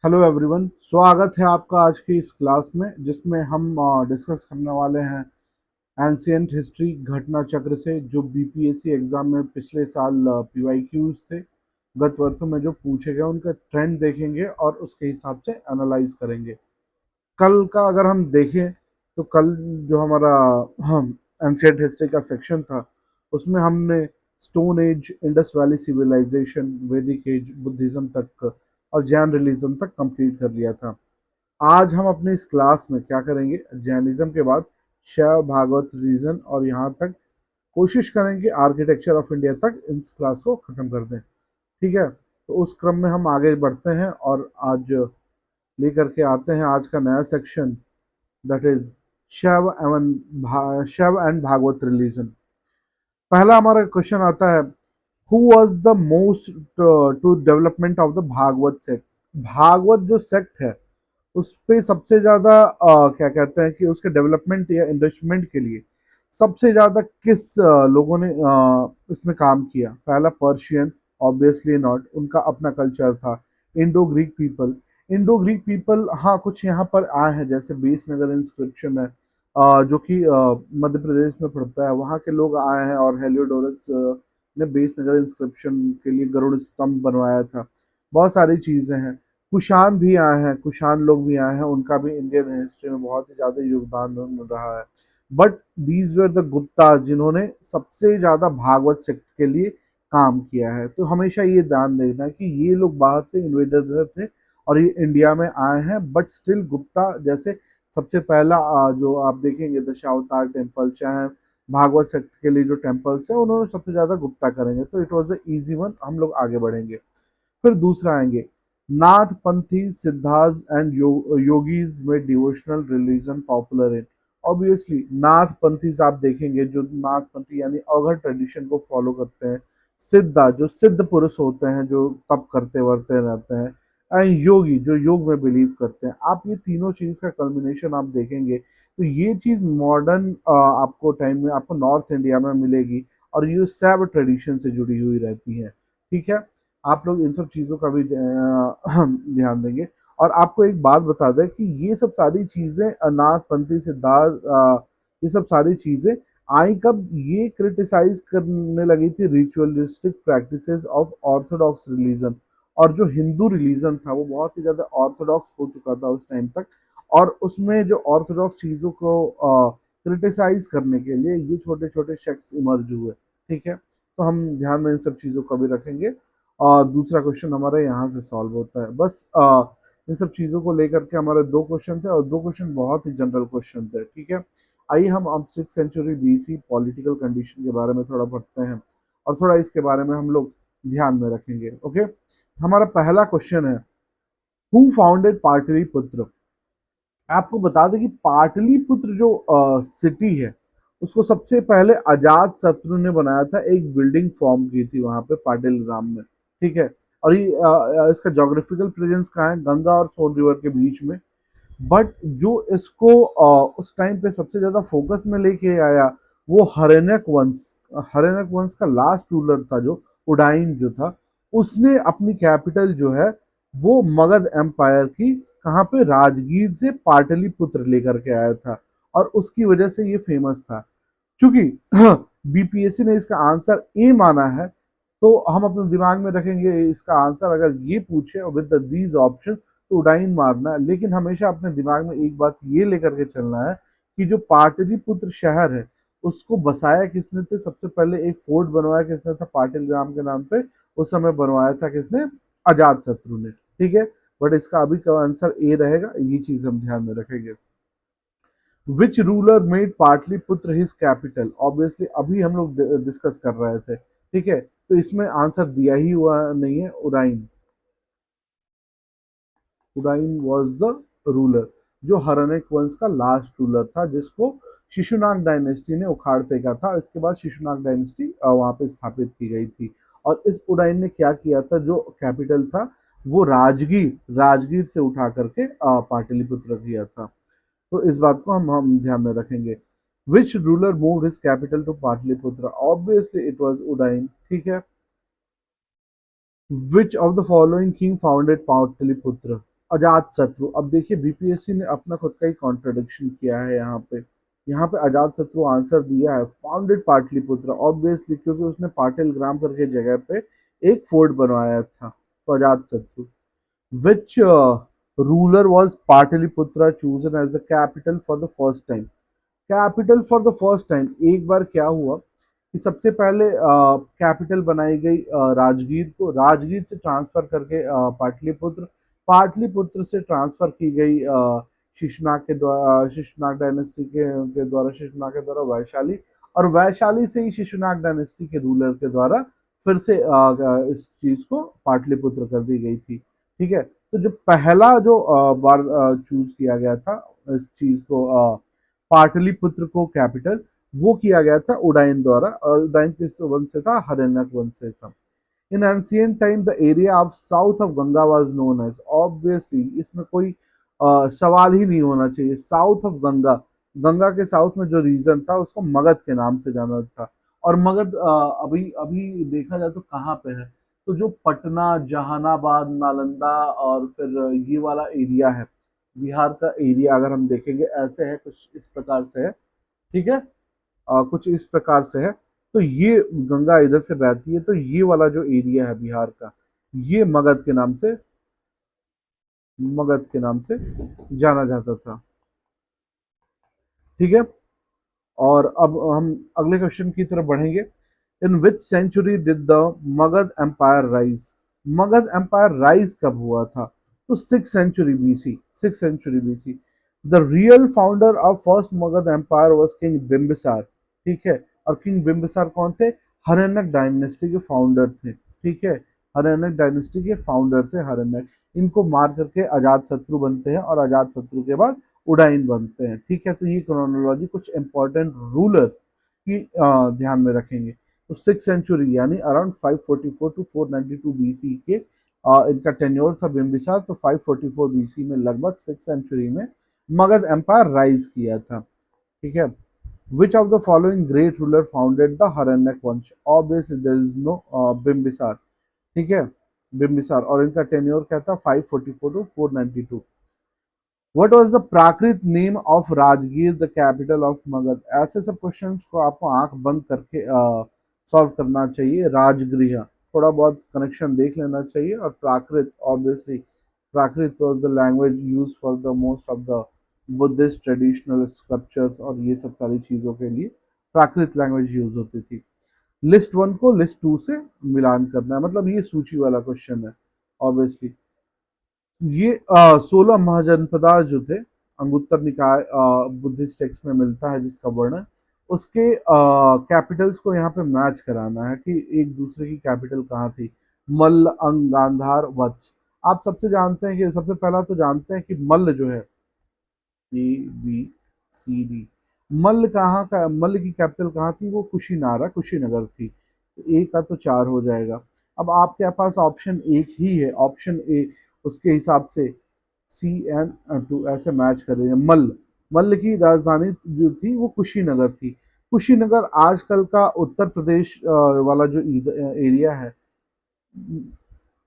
Hello everyone, स्वागत है आपका आज की इस क्लास में जिसमें हम डिस्कस करने वाले हैं एंशियंट हिस्ट्री घटना चक्र से जो बीपीएससी एग्जाम में पिछले साल पीवाईक्यूज थे। गत वर्षों में जो पूछे गए उनका ट्रेंड देखेंगे और उसके हिसाब से एनालाइज करेंगे। कल का अगर हम देखें तो कल जो हमारा हम एंशियंट हिस्ट्री का सेक्शन था उसमें हमने stone age, Indus valley civilisation, Vedic age, Buddhism तक और जैन रिलीजन तक कंप्लीट कर लिया था। आज हम अपने इस क्लास में क्या करेंगे, जैनिज्म के बाद शैव भागवत रिलीजन और यहाँ तक कोशिश करेंगे आर्किटेक्चर ऑफ इंडिया तक इस क्लास को खत्म कर दें। ठीक है, तो उस क्रम में हम आगे बढ़ते हैं और आज लेकर के आते हैं आज का नया section, that is Shaiva and Bhagavata religion. पहला हमारा क्वेश्चन आता है, who was the most to development of the Bhagavata sect. Bhagavata जो सेक्ट है उस पे सबसे ज्यादा क्या कहते हैं कि उसके डेवलपमेंट या इन्वेस्टमेंट के लिए सबसे ज्यादा किस लोगों ने इसमें काम किया। पहला पर्शियन, ऑब्वियसली नॉट, उनका अपना कल्चर था। Indo Greek people, Indo Greek people हाँ कुछ यहाँ पर आए हैं, जैसे बीसनगर इंस्क्रिप्शन है जो कि मध्य प्रदेश में पड़ता है, वहाँ के लोग आए हैं और हेलियोडोरस ने बीसनगर इंस्क्रिप्शन के लिए गरुड़ स्तंभ बनवाया था। बहुत सारी चीजें हैं। कुषाण भी आए हैं, कुषाण लोग भी आए हैं, उनका भी इंडियन हिस्ट्री में बहुत ही ज्यादा योगदान रहा है। But these were the Gupta जिन्होंने सबसे ज्यादा भागवत सेक्ट के लिए काम किया है। तो हमेशा ये ध्यान देना कि ये लोग बाहर से इन्वेडर थे और ये इंडिया में आए हैं, बट स्टिल गुप्ता जैसे सबसे पहला जो आप देखेंगे दशावतार टेम्पल, चाहे भागवत सेक्ट के लिए जो टेम्पल्स है उन्होंने सबसे ज्यादा गुप्ता करेंगे। तो it was a easy one, हम लोग आगे बढ़ेंगे। फिर दूसरा आएंगे नाथ पंथी सिद्धार्थ एंड योगीज में devotional religion popular in. Obviously Nath Panthis आप देखेंगे जो नाथ पंथी यानी अवघड़ ट्रेडिशन को फॉलो करते हैं। सिद्धा जो सिद्ध पुरुष होते हैं जो तप करते वर्ते रहते हैं। एंड योगी जो योग में बिलीव करते हैं। आप ये तीनों चीज का कॉम्बिनेशन आप देखेंगे तो ये चीज मॉडर्न आपको टाइम में आपको नॉर्थ इंडिया में मिलेगी और ये सैव ट्रेडिशन से जुड़ी हुई रहती है। ठीक है, आप लोग इन सब चीज़ों का भी ध्यान देंगे। और आपको एक बात बता दें कि ये सब सारी चीज़ें अनाथपंथी सिद्धांत ये सब सारी चीज़ें आई कब, ये क्रिटिसाइज करने लगी थी ritualistic practices of Orthodox religion. और जो हिंदू रिलीजन था वो बहुत ही ज़्यादा ऑर्थोडॉक्स हो चुका था उस टाइम तक, और उसमें जो ऑर्थोडॉक्स चीज़ों को क्रिटिसाइज करने के लिए ये छोटे छोटे सेक्ट्स इमर्ज हुए। ठीक है, तो हम ध्यान में इन सब चीज़ों का भी रखेंगे। और दूसरा क्वेश्चन हमारा यहाँ से सॉल्व होता है। बस इन सब चीज़ों को लेकर के हमारे दो क्वेश्चन थे और दो क्वेश्चन बहुत ही जनरल क्वेश्चन थे। ठीक है, आइए हम अब 6th century BC political condition के बारे में थोड़ा पढ़ते हैं और थोड़ा इसके बारे में हम लोग ध्यान में रखेंगे। ओके, हमारा पहला क्वेश्चन है, हु फाउंडेड पाटलिपुत्र। आपको बता दें कि पाटलिपुत्र जो सिटी है उसको सबसे पहले अजात शत्रु ने बनाया था। एक बिल्डिंग फॉर्म की थी वहां पे पाटिल ग्राम में। ठीक है, और ये इसका जोग्राफिकल प्रेजेंस कहाँ है, गंगा और सोन रिवर के बीच में। बट जो इसको उस टाइम पे सबसे ज्यादा फोकस में लेके आया वो हरेनक वंश। हरेनक वंश का लास्ट रूलर था जो उडाइन जो था, उसने अपनी कैपिटल जो है वो मगध एम्पायर की कहाँ पे, राजगीर से पाटलिपुत्र लेकर के आया था और उसकी वजह से ये फेमस था। चूंकि बीपीएससी ने इसका आंसर ए माना है तो हम अपने दिमाग में रखेंगे इसका आंसर अगर ये पूछे विद दीज ऑप्शन तो उडाइन मारना है। लेकिन हमेशा अपने दिमाग में एक बात ये लेकर के चलना है कि जो पाटलिपुत्र शहर है उसको बसाया किसने थे, सबसे पहले एक फोर्ट बनवाया किसने था पाटिल ग्राम के नाम पे, उस समय बनवाया था किसने, अजात शत्रु ने। ठीक है, बट इसका अभी का आंसर ए रहेगा, ये चीज हम ध्यान में रखेंगे। Which ruler made Pataliputra his capital. Obviously अभी हम लोग डिस्कस कर रहे थे। ठीक है, तो इसमें आंसर दिया ही हुआ नहीं है, उडाइन। उडाइन वॉज द रूलर जो हरनेक वंश का लास्ट रूलर था जिसको शिशुनाग डायनेस्टी ने उखाड़ फेंका था। इसके बाद शिशुनाग डायनेस्टी वहां पे स्थापित की गई थी। और इस उडाइन ने क्या किया था, जो कैपिटल था वो राजगीर राजगीर से उठा करके पाटलिपुत्र किया था। तो इस बात को हम ध्यान में रखेंगे। Which ruler move his capital to Pataliputra, obviously it was Udayin. ठीक है, which of the following king founded Pataliputra. Ajatashatru. अब देखिए बीपीएससी ने अपना खुद का ही कॉन्ट्रडिक्शन किया है यहाँ पे। यहाँ पे अजात शत्रु आंसर दिया है फाउंडेड पाटलिपुत्र, ऑब्वियसली क्योंकि उसने पाटिल ग्राम करके जगह पे एक फोर्ट बनवाया था, तो Ajatashatru. Which ruler was Pataliputra chosen as the capital for the first time? Capital for the first time, एक बार क्या हुआ कि सबसे पहले कैपिटल बनाई गई राजगीर को, राजगीर से ट्रांसफर करके पाटलिपुत्र, पाटलिपुत्र से ट्रांसफर की गई शिशुनाग के द्वारा, शिशुनाग डायनेस्टी के द्वारा, शिशुनाग के द्वारा वैशाली, और वैशाली से ही शिशुनाग डायनेस्टी के रूलर के द्वारा फिर से इस चीज को पाटलिपुत्र कर दी गई थी। ठीक है, तो जो पहला जो बार चूज किया गया था इस चीज को, पाटलिपुत्र को कैपिटल, वो किया गया था उडाइन द्वारा, और उडाइन किस वंश से था? हरण्यक वंश से था। In ancient time the area of south of Ganga was known as, obviously इसमें कोई सवाल ही नहीं होना चाहिए, साउथ ऑफ गंगा, गंगा के साउथ में जो रीजन था उसको मगध के नाम से जाना था। और मगध अभी अभी देखा जाए तो कहाँ पे है? तो जो पटना, जहानाबाद, नालंदा और फिर ये वाला एरिया है, बिहार का एरिया अगर हम देखेंगे ऐसे है, कुछ इस प्रकार से है। ठीक है, कुछ इस प्रकार से है। तो ये गंगा इधर से बहती है, तो ये वाला जो एरिया है बिहार का, ये मगध के नाम से जाना जाता था। ठीक है, और अब हम अगले क्वेश्चन की तरफ बढ़ेंगे। In which century did the Magadha empire rise? Magadha empire rise कब हुआ था? तो 6th century BC, 6th century BC। The real founder of first Magadha empire was king Bimbisara. ठीक है, और किंग बिम्बिसार कौन थे? हरण्यक डायनेस्टी के फाउंडर थे। ठीक है, हरण्यक डायनेस्टी के फाउंडर थे हरण्यक। इनको मार करके अजात शत्रु बनते हैं, और अजात शत्रु के बाद उडाइन बनते हैं। ठीक है, तो ये क्रोनोलॉजी कुछ इंपॉर्टेंट रूलर की ध्यान में रखेंगे। तो 6th century यानी अराउंड 544 टू 492 BC के इनका टेन्योर था बिम्बिसार, तो 544 BC में लगभग 6th century में मगध एम्पायर राइज किया था। ठीक है, which of the following great ruler founded the Haryanka vansh? Obviously there is no Bimbisara. ठीक है, बिम्बिसार, और इनका टेन्योर क्या था? 544 to 492। What was the Prakrit name of Rajgir the capital of Magadha? ऐसे सब क्वेश्चंस को आपको आंख बंद करके सॉल्व करना चाहिए। राजगृह, थोड़ा बहुत कनेक्शन देख लेना चाहिए, और Prakrit, obviously Prakrit was the language use for the most of the Buddhist traditional scriptures, और ये सब सारी चीज़ों के लिए प्राकृत लैंग्वेज यूज होती थी। लिस्ट 1 को लिस्ट 2 से मिलान करना है, मतलब ये सूची वाला क्वेश्चन है ऑब्वियसली। ये 16 महाजनपदा जो थे, अंगुत्तर निकाय बुद्धिस्ट टेक्स्ट में मिलता है जिसका वर्णन, उसके कैपिटल्स को यहाँ पे मैच कराना है कि एक दूसरे की कैपिटल कहाँ थी। मल्ल, अंग, गांधार, वत्स। आप सबसे जानते हैं कि सबसे पहला तो जानते हैं कि मल्ल जो है, ABCD, मल्ल कहाँ का, मल्ल की कैपिटल कहाँ थी? वो कुशीनारा, कुशीनगर थी। तो ए का तो 4 हो जाएगा। अब आपके पास ऑप्शन एक ही है, ऑप्शन ए, उसके हिसाब से CN2 ऐसे मैच करेंगे। मल्ल, मल्ल की राजधानी जो थी वो कुशीनगर थी। कुशीनगर आजकल का उत्तर प्रदेश वाला जो एरिया है,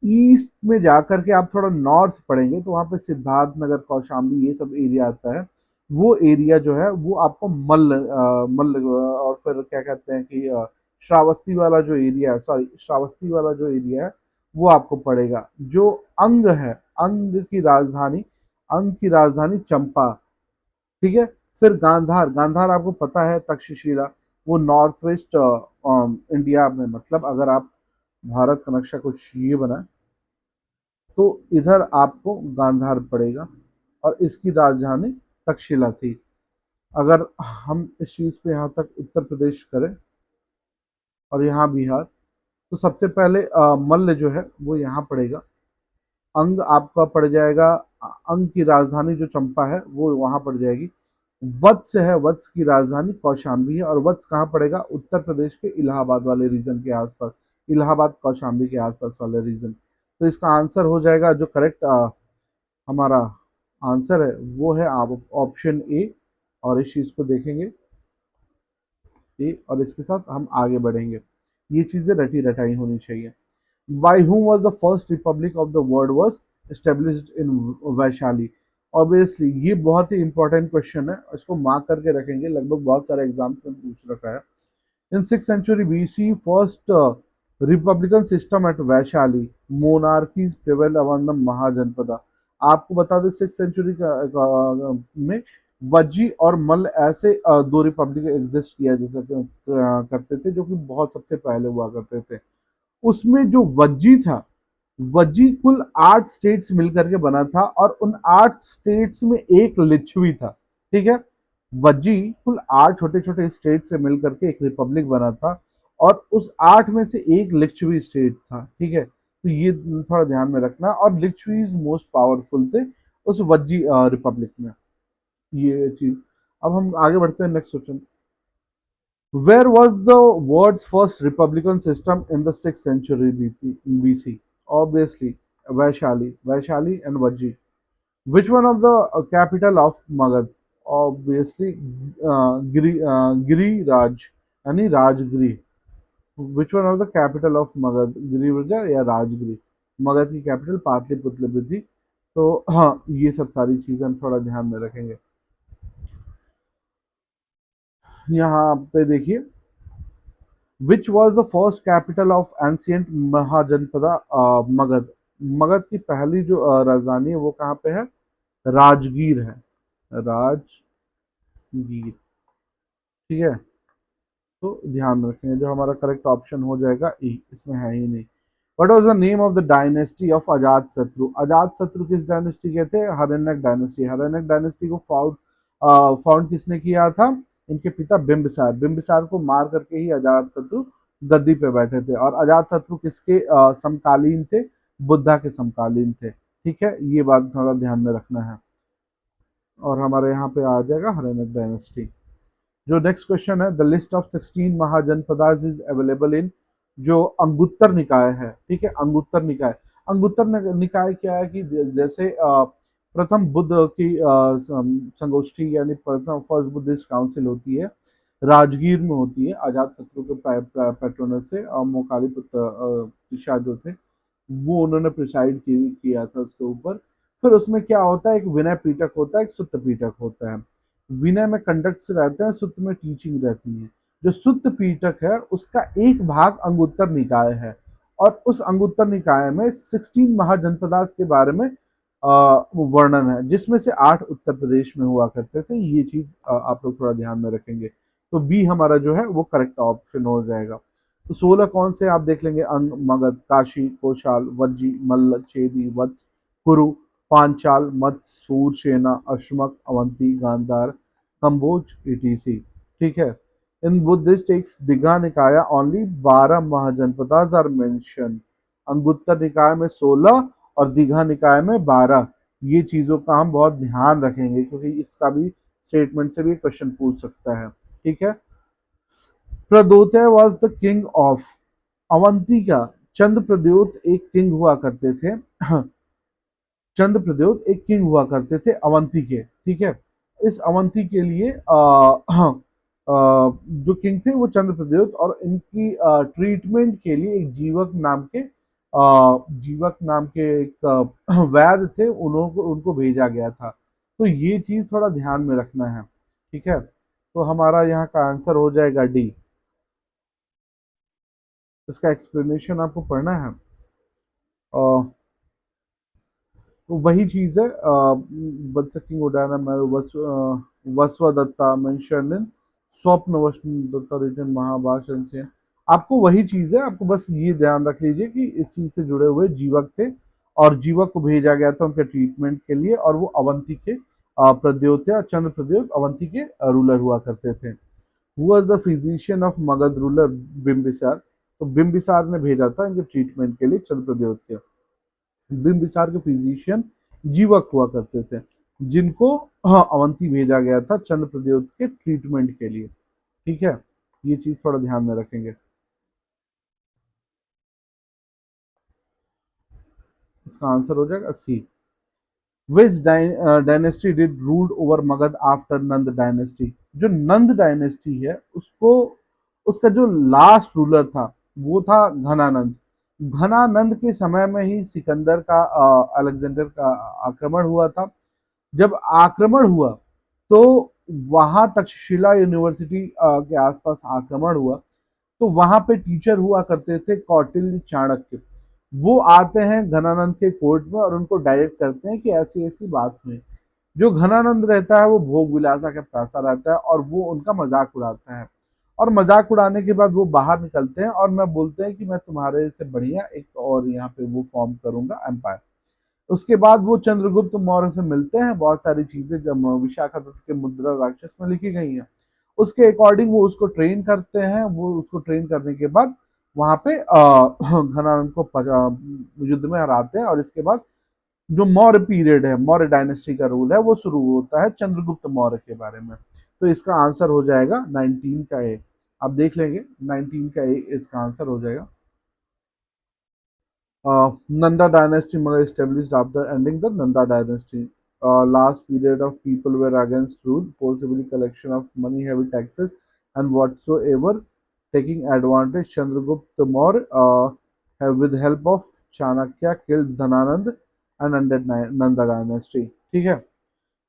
ईस्ट में जाकर के आप थोड़ा नॉर्थ पढ़ेंगे तो वहाँ पे सिद्धार्थ नगर, कौशाम्बी, ये सब एरिया आता है। वो एरिया जो है वो आपको मल्ल और फिर क्या कहते हैं कि श्रावस्ती वाला जो एरिया है, सॉरी श्रावस्ती वाला जो एरिया है वो आपको पड़ेगा। जो अंग है, अंग की राजधानी, अंग की राजधानी चंपा। ठीक है, फिर गांधार, गांधार आपको पता है तक्षशिला, वो नॉर्थ वेस्ट इंडिया में, मतलब अगर आप भारत का नक्शा कुछ ये बना तो इधर आपको गांधार पड़ेगा, और इसकी राजधानी तक्षशिला थी। अगर हम इस चीज़ को यहाँ तक उत्तर प्रदेश करें और यहाँ बिहार, तो सबसे पहले मल्ल जो है वो यहाँ पड़ेगा। अंग आपका पड़ जाएगा, अंग की राजधानी जो चंपा है वो वहाँ पड़ जाएगी। वत्स है, वत्स की राजधानी कौशाम्बी है, और वत्स कहाँ पड़ेगा? उत्तर प्रदेश के इलाहाबाद वाले रीजन के आसपास, इलाहाबाद कौशाम्बी के आसपास वाले रीजन। तो इसका आंसर हो जाएगा, जो करेक्ट हमारा आंसर है वो है आप ऑप्शन ए, और इस चीज़ को देखेंगे ए, और इसके साथ हम आगे बढ़ेंगे। ये चीज़ें रटी रटाई होनी चाहिए। By whom was the first republic of the world was established in Vaishali? Obviously ये बहुत ही इंपॉर्टेंट क्वेश्चन है, इसको मार्क करके रखेंगे, लगभग बहुत सारे एग्जाम्स में पूछ रखा है। In 6th century BC, first republican system at Vaishali, monarchies prevailed among the Mahajanpada. आपको बता दें 6th सेंचुरी में वज्जी और मल्ल ऐसे दो रिपब्लिक एग्जिस्ट किया जैसे करते थे, जो कि बहुत सबसे पहले हुआ करते थे। उसमें जो वज्जी था, वज्जी कुल 8 स्टेट्स मिलकर के बना था और उन 8 स्टेट्स में एक लिच्छवी था। ठीक है, वज्जी कुल 8 छोटे छोटे स्टेट से मिलकर के एक रिपब्लिक बना था और उस 8 में से एक लिच्छवी स्टेट था। ठीक है, तो ये थोड़ा ध्यान में रखना, और लिच्छवी मोस्ट पावरफुल थे उस वज्जी रिपब्लिक में, ये चीज। अब हम आगे बढ़ते हैं next question. Where was the world's first republican system in the 6th century BC? Obviously, Vaishali and Vajji. Which one of the capital of Magad? Obviously, Giriraj, यानी Rajagiri. Which one of the capital of Magad? Giriraj या राजगिरी? मगध की capital Pataliputra भी थी। तो हाँ, ये सब सारी चीजें हम थोड़ा ध्यान में रखेंगे। यहाँ पे देखिए, which was the first capital of ancient Mahajanapada Magadh? Magadh की पहली जो राजधानी है वो कहाँ पे है? राजगीर है, राजगीर। ठीक है, तो ध्यान रखेंगे, जो हमारा करेक्ट ऑप्शन हो जाएगा ई, इसमें है ही नहीं। What was the name of the dynasty of Ajatashatru? Ajatashatru किस डायनेस्टी के थे? हरण्यक डायनेस्टी। हरण्यक डायनेस्टी को फाउंड किसने किया था? इनके पिता बिंबिसार। बिंबिसार को मार करके ही अजात शत्रु गद्दी पे बैठे थे, और अजात शत्रु किसके समकालीन थे? बुद्धा के समकालीन थे। ठीक है, ये बात थोड़ा ध्यान में रखना है। और हमारे यहाँ पे आ जाएगा हरण्यक डायनेस्टी। जो नेक्स्ट क्वेश्चन है, the list of 16 mahajanapadas is available in, जो अंगुत्तर निकाय है। ठीक है, अंगुत्तर निकाय। अंगुत्तर निकाय क्या है कि जैसे प्रथम बुद्ध की संगोष्ठी यानी प्रथम फर्स्ट बुद्धिस्ट काउंसिल होती है, राजगीर में होती है, अजात शत्रु के पेट्रोनस से मोकाली पुत्र जो थे वो उन्होंने प्रिसाइड किया था उसके ऊपर। फिर उसमें क्या होता है, एक विनय पीठक होता है, एक सुत्त पीठक होता है। विनय में कंडक्ट रहते हैं, सुत्त में टीचिंग रहती है। जो सुत्त पीठक है उसका एक भाग अंगुत्तर निकाय है, और उस अंगुत्तर निकाय में 16 महाजनपदास के बारे में वर्णन है, जिसमें से 8 उत्तर प्रदेश में हुआ करते थे। ये चीज आप लोग थोड़ा ध्यान में रखेंगे। तो बी हमारा जो है वो करेक्ट ऑप्शन हो जाएगा। तो 16 कौन से आप देख लेंगे? अंग, मगध, काशी, कौशाल, वज्जी, मल्ल, चेदी, वत्स, कुरु, पांचाल, मत्स्य, सूरसेना, अश्मक, अवंती, गांधार, कंबोज, ईटीसी। ठीक है, in Buddhist text Digha Nikaya only 12 Mahajanapadas are mention. Anguttara Nikaya में 16 और दीघा निकाय में 12। ये चीजों का हम बहुत ध्यान रखेंगे, क्योंकि इसका भी स्टेटमेंट से भी क्वेश्चन पूछ सकता है। ठीक है, Pradyota was the king of Avanti का। चंद्र प्रद्योत एक किंग हुआ करते थे। चंद्र प्रद्योत एक किंग हुआ करते थे अवंती के। ठीक है, इस अवंती के लिए जो किंग थे वो चंद्र प्रद्योत, और इनकी ट्रीटमेंट के लिए एक जीवक नाम के एक वैद्य थे, उनको भेजा गया था। तो ये चीज थोड़ा ध्यान में रखना है। ठीक है, तो हमारा यहाँ का आंसर हो जाएगा डी। इसका एक्सप्लेनेशन आपको पढ़ना है। तो वही चीज है, बदसकिंग उडाना मैं वस्वदत्ता मेंशन इन स्वप्न वस्वदत्ता रिटन महाभाषण से। आपको वही चीज है, आपको बस ये ध्यान रख लीजिए कि इस चीज से जुड़े हुए जीवक थे, और जीवक को भेजा गया था उनके ट्रीटमेंट के लिए, और वो अवंती के प्रद्योत या चंद्र प्रद्योत अवंती के रूलर हुआ करते थे। Who was the physician of Magadh ruler? Bimbisara. तो बिंबिसार ने भेजा था इनके ट्रीटमेंट के लिए चंद्र प्रद्योत के। बिंबिसार के फिजिशियन जीवक हुआ करते थे, जिनको अवंती भेजा गया था चंद्र प्रद्योत के ट्रीटमेंट के लिए। ठीक है, ये चीज थोड़ा ध्यान में रखेंगे। इसका आंसर हो जाएगा C. Which dynasty did ruled over Magadha after Nanda dynasty? जो नंद डायनेस्टी है उसको, उसका जो लास्ट रूलर था वो था घनानंद। घनानंद के समय में ही सिकंदर का अलेक्जेंडर का आक्रमण हुआ था। जब आक्रमण हुआ तो वहां तक्षशिला यूनिवर्सिटी के आसपास आक्रमण हुआ, तो वहां पे टीचर हुआ करते थे कौटिल्य चाणक्य। वो आते हैं घनानंद के कोर्ट में और उनको डायरेक्ट करते हैं कि ऐसी ऐसी बात हुई। जो घनानंद रहता है वो भोग विलासा का पैसा रहता है और वो उनका मजाक उड़ाता है। और मजाक उड़ाने के बाद वो बाहर निकलते हैं और मैं बोलते हैं कि मैं तुम्हारे से बढ़िया एक और यहाँ पे वो फॉर्म करूंगा एम्पायर। उसके बाद वो चंद्रगुप्त मौर्य से मिलते हैं। बहुत सारी चीजें जब विशाखादत्त के मुद्रा राक्षस में लिखी गई हैं, उसके अकॉर्डिंग वो उसको ट्रेन करते हैं। वो उसको ट्रेन करने के बाद वहां पे घनानंद को युद्ध में हराते हैं और इसके बाद जो मौर्य पीरियड है, मौर्य डायनेस्टी का रूल है, वो शुरू होता है चंद्रगुप्त मौर्य के बारे में। तो इसका आंसर हो जाएगा 19 का ए। आप देख लेंगे 19 का ए इसका आंसर हो जाएगा। Nanda dynasty was established after ending the Nanda dynasty. Last period of people were against rule, forcibly collection of money, heavy taxes, and whatsoever, taking advantage. Chandragupta Maurya, with help of Chanakya, killed Dhananand and ended Nanda dynasty. ठीक है,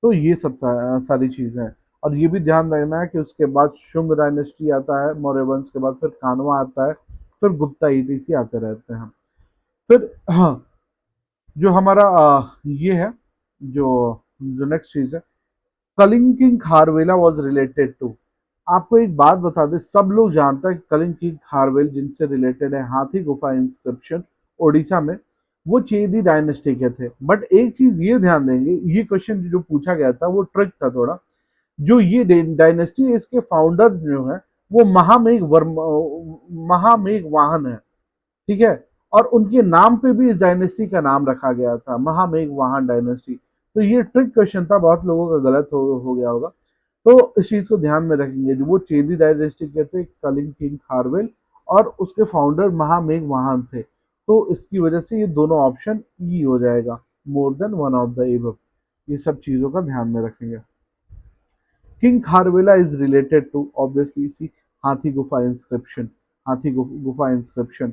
तो ये सब सारी चीजें हैं। और ये भी ध्यान रखना है कि उसके बाद शुंग डायनेस्टी आता है मौर्य वंश के बाद, फिर कानवा आता है, फिर गुप्ता ईटीसी आते रहते हैं। फिर हाँ, जो हमारा ये है, जो जो नेक्स्ट चीज है, Kalinga king Kharavela was related to. आपको एक बात बता दें, सब लोग जानते हैं कि कलिंग किंग खारवेल जिनसे रिलेटेड है हाथी गुफा इंस्क्रिप्शन ओडिशा में, वो चेदी डायनेस्टी के थे। बट एक चीज ये ध्यान देंगे, ये क्वेश्चन जो पूछा गया था वो ट्रिक था थोड़ा। जो ये डायनेस्टी है, इसके फाउंडर जो है वो महामेघ वर्मा, महामेघ वाहन है। ठीक है, और उनके नाम पे भी इस डायनेस्टी का नाम रखा गया था, महामेघ वाहन डायनेस्टी। तो ये ट्रिक क्वेश्चन था, बहुत लोगों का गलत हो गया होगा। तो इस चीज को ध्यान में रखेंगे। जो वो चेदी डायनेस्टी के थे कलिंग किंग खारवेल, और उसके फाउंडर महामेघ वाहन थे। तो इसकी वजह से ये दोनों ऑप्शन ई हो जाएगा, more than one of the above. ये सब चीजों का ध्यान में रखेंगे। King Kharavela is related to obviously C Hathi Gufa inscription. हाथी गुफा इंस्क्रिप्शन,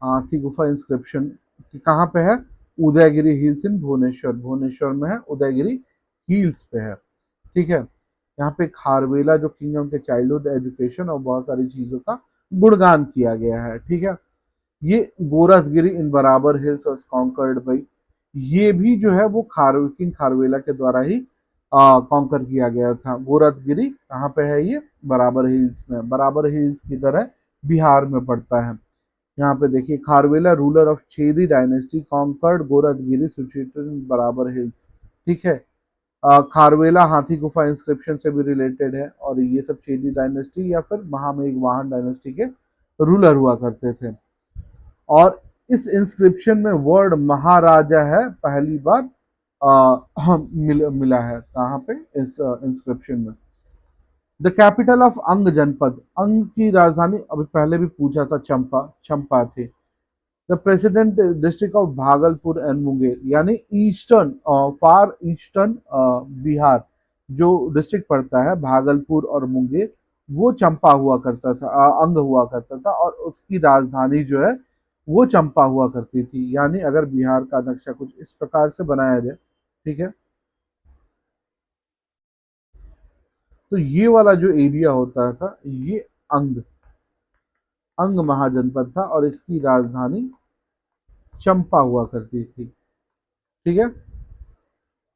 हाथी गुफा इंस्क्रिप्शन कहाँ पे है? उदयगिरी हिल्स इन भुवनेश्वर। भुवनेश्वर में है, उदयगिरी हिल्स पे है। ठीक है, यहाँ पे खारवेला जो किंगडम के चाइल्डहुड एजुकेशन और बहुत सारी चीजों का गुणगान किया गया है। ठीक है, ये गोरखगिरी इन बराबर हिल्स और कॉन्कर्ड बाई, ये भी जो है वो किंग खारवेला के द्वारा ही कॉन्कर किया गया था। गोरखगिरी कहाँ पे है? ये बराबर हिल्स में। बराबर हिल्स की तरह बिहार में पड़ता है। यहाँ पे देखिए, Kharavela ruler of Chedi dynasty conquered Gorakhagiri situated in Barabar hills. ठीक है, खारवेला हाथी गुफा इंस्क्रिप्शन से भी रिलेटेड है, और ये सब चेदी डायनेस्टी या फिर महामेघ वाहन डायनेस्टी के रूलर हुआ करते थे। और इस इंस्क्रिप्शन में वर्ड महाराजा है पहली बार मिला है। कहाँ पे? इस इंस्क्रिप्शन में। द कैपिटल ऑफ अंग जनपद, अंग की राजधानी अभी पहले भी पूछा था, चंपा, चंपा थी। The president district of Bhagalpur and Munger, यानी ईस्टर्न, फार ईस्टर्न बिहार जो डिस्ट्रिक्ट पड़ता है भागलपुर और मुंगेर, वो चंपा हुआ करता था, अंग हुआ करता था, और उसकी राजधानी जो है वो चंपा हुआ करती थी। यानी अगर बिहार का नक्शा कुछ इस प्रकार से बनाया जाए, ठीक है, तो ये वाला जो एरिया होता था ये अंग, अंग महाजनपद था और इसकी राजधानी चंपा हुआ करती थी। ठीक है,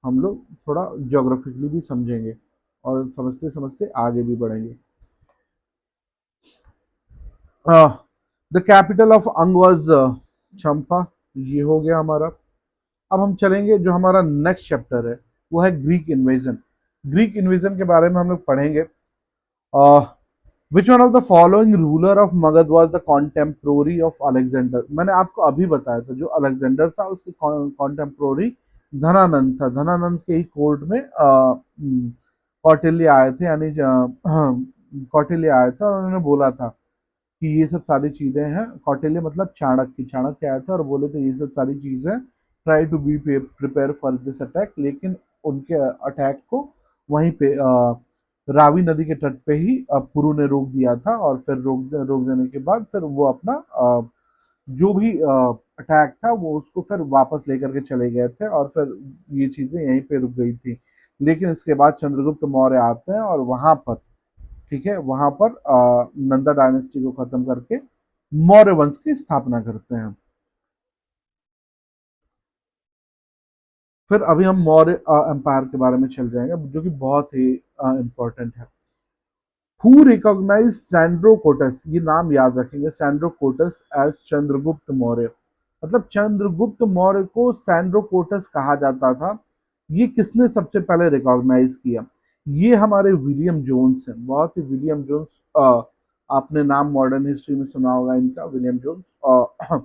हम लोग थोड़ा ज्योग्राफिकली भी समझेंगे और समझते समझते आगे भी बढ़ेंगे। द कैपिटल ऑफ अंग वाज चंपा, ये हो गया हमारा। अब हम चलेंगे, जो हमारा नेक्स्ट चैप्टर है वो है ग्रीक इन्वेजन। ग्रीक इन्वेजन के बारे में हम लोग पढ़ेंगे। विच one of the following ruler of Magadh was the contemporary of Alexander. मैंने आपको अभी बताया था, जो अलेक्जेंडर था उसके कॉन्टेम्प्रोरी धनानंद था। धनानंद के ही कोर्ट में कौटिल्य आए थे, यानी कौटिल्य आए थे और उन्होंने बोला था कि ये सब सारी चीजें हैं। कौटिल्य मतलब चाणक्य, चाणक्य आए थे और बोले थे ये सब सारी चीजें, try to be prepare for this attack. लेकिन उनके अटैक को वहीं पे रावी नदी के तट पे ही पुरु ने रोक दिया था, और फिर रोक देने के बाद फिर वो अपना जो भी अटैक था वो उसको फिर वापस लेकर के चले गए थे, और फिर ये चीजें यहीं पे रुक गई थी। लेकिन इसके बाद चंद्रगुप्त मौर्य आते हैं और वहां पर, ठीक है, वहां पर नंदा डायनेस्टी को खत्म करके मौर्य वंश की स्थापना करते हैं। फिर अभी हम मौर्य एम्पायर के बारे में चल जाएंगे, जो कि बहुत ही इंपॉर्टेंट है। हु रिकॉग्नाइज सैंड्रोकोटस, ये नाम याद रखेंगे, सैंड्रोकोटस एज चंद्रगुप्त मौर्य। मतलब चंद्रगुप्त मौर्य को सैंड्रोकोटस कहा जाता था। ये किसने सबसे पहले रिकॉग्नाइज किया? ये हमारे विलियम जोन्स हैं। बहुत ही विलियम जोन्स, आपने नाम मॉडर्न हिस्ट्री में सुना होगा इनका, विलियम जोन्स।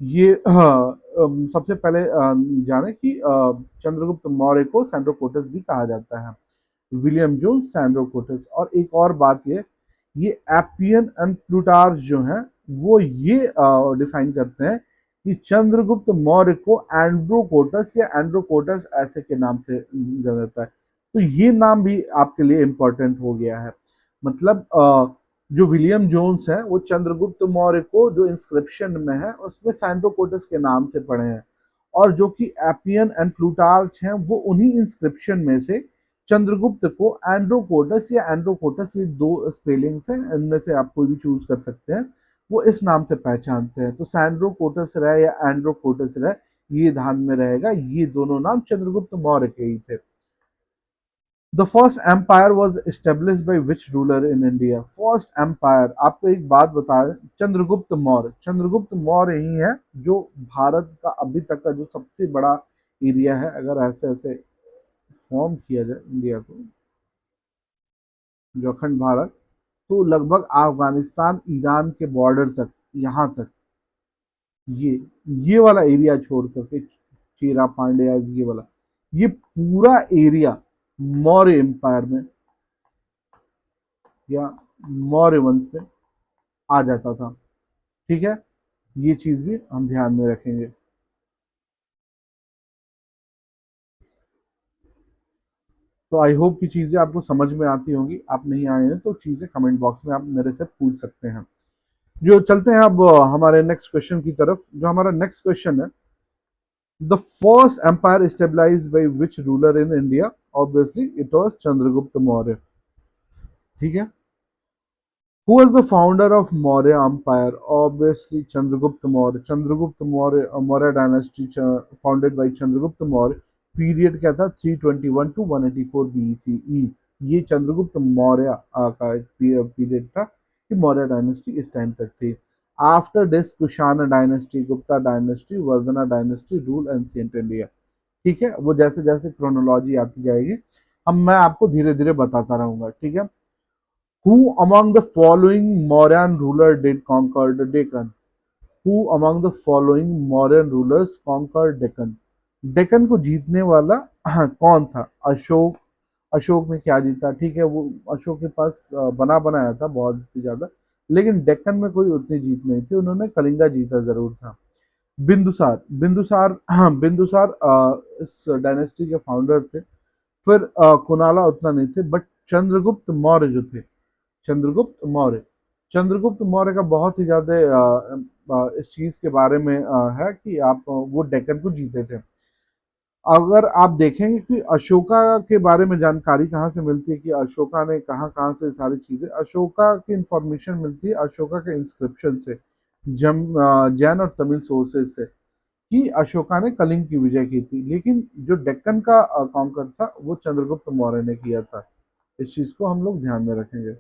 ये सबसे पहले जाने कि चंद्रगुप्त मौर्य को सैंड्रोकोटस भी कहा जाता है, विलियम जोन्स सैंड्रोकोटस। और एक और बात ये एपियन एंड प्लूटार्च जो हैं वो ये डिफाइन करते हैं कि चंद्रगुप्त मौर्य को एंड्रोकोटस या एंड्रोकोटस ऐसे के नाम से जाना जाता है। तो ये नाम भी आपके लिए इम्पोर्टेंट हो गया है। मतलब जो विलियम जोन्स है वो चंद्रगुप्त मौर्य को जो इंस्क्रिप्शन में है उसमें सैंड्रोकोटस के नाम से पढ़े हैं, और जो कि एपियन एंड प्लूटार्च हैं वो उन्हीं इंस्क्रिप्शन में से चंद्रगुप्त को एंड्रोकोटस या एंड्रोकोटस, ये दो स्पेलिंग्स हैं, इनमें से आप कोई भी चूज कर सकते हैं, वो इस नाम से पहचानते हैं। तो सैंड्रोकोटस रहे या एंड्रोकोटस रहे, ये ध्यान में रहेगा, ये दोनों नाम चंद्रगुप्त मौर्य के ही थे। The first empire was establish by which ruler in India? First empire, आपको एक बात बताए, चंद्रगुप्त मौर्य। चंद्रगुप्त मौर्य ही है जो भारत का अभी तक का जो सबसे बड़ा एरिया है, अगर ऐसे ऐसे फॉर्म किया जाए इंडिया को, जो अखंड भारत, तो लगभग अफगानिस्तान ईरान के बॉर्डर तक, यहाँ तक, ये ये वाला एरिया छोड़ करके, चेरा पांड्या, ये वाला, ये पूरा एरिया मौर्य एम्पायर में या मौर्य वंश में आ जाता था। ठीक है, ये चीज भी हम ध्यान में रखेंगे। तो आई होप कि चीजें आपको समझ में आती होंगी। आप नहीं आए हैं तो चीजें कमेंट बॉक्स में आप मेरे से पूछ सकते हैं। जो चलते हैं अब हमारे नेक्स्ट क्वेश्चन की तरफ। जो हमारा नेक्स्ट क्वेश्चन है, the first empire stabilise by which ruler in India? Obviously it was Chandragupta Maurya. ठीक है, who was the founder of Maurya Empire? Obviously Chandragupta Maurya। Chandragupta Maurya, Maurya dynasty founded by Chandragupta Maurya। Period क्या था? 321 to 184 BCE। ये चंद्रगुप्त मौर्य का period था कि Maurya dynasty इस time तक थी। After this Kushana dynasty, Gupta dynasty, Vardhana dynasty rule ancient India. ठीक है, वो जैसे जैसे क्रोनोलॉजी आती जाएगी हम मैं आपको धीरे धीरे बताता रहूंगा। ठीक है, who among the following Mauryan ruler did conquer the Deccan? Who among the following Mauryan rulers conquered Deccan? Deccan को जीतने वाला कौन था? अशोक। अशोक ने क्या जीता? ठीक है, वो अशोक के पास बना बनाया था बहुत ज्यादा, लेकिन डेक्कन में कोई उतनी जीत नहीं थी। उन्होंने कलिंगा जीता जरूर था। बिंदुसार। बिंदुसार, हाँ, बिंदुसार इस डायनेस्टी के फाउंडर थे। फिर कुनाला उतना नहीं थे, बट चंद्रगुप्त मौर्य जो थे, चंद्रगुप्त मौर्य, चंद्रगुप्त मौर्य का बहुत ही ज्यादा इस चीज के बारे में है कि आप वो डेक्कन को जीते थे। अगर आप देखेंगे कि अशोका के बारे में जानकारी कहाँ से मिलती है कि अशोका ने कहाँ कहाँ से सारी चीजें, अशोका की इंफॉर्मेशन मिलती है अशोका के इंस्क्रिप्शन से, जैन और तमिल सोर्सेज से, कि अशोका ने कलिंग की विजय की थी। लेकिन जो डेक्कन का कॉन्कर था वो चंद्रगुप्त मौर्य ने किया था। इस चीज को हम लोग ध्यान में रखेंगे।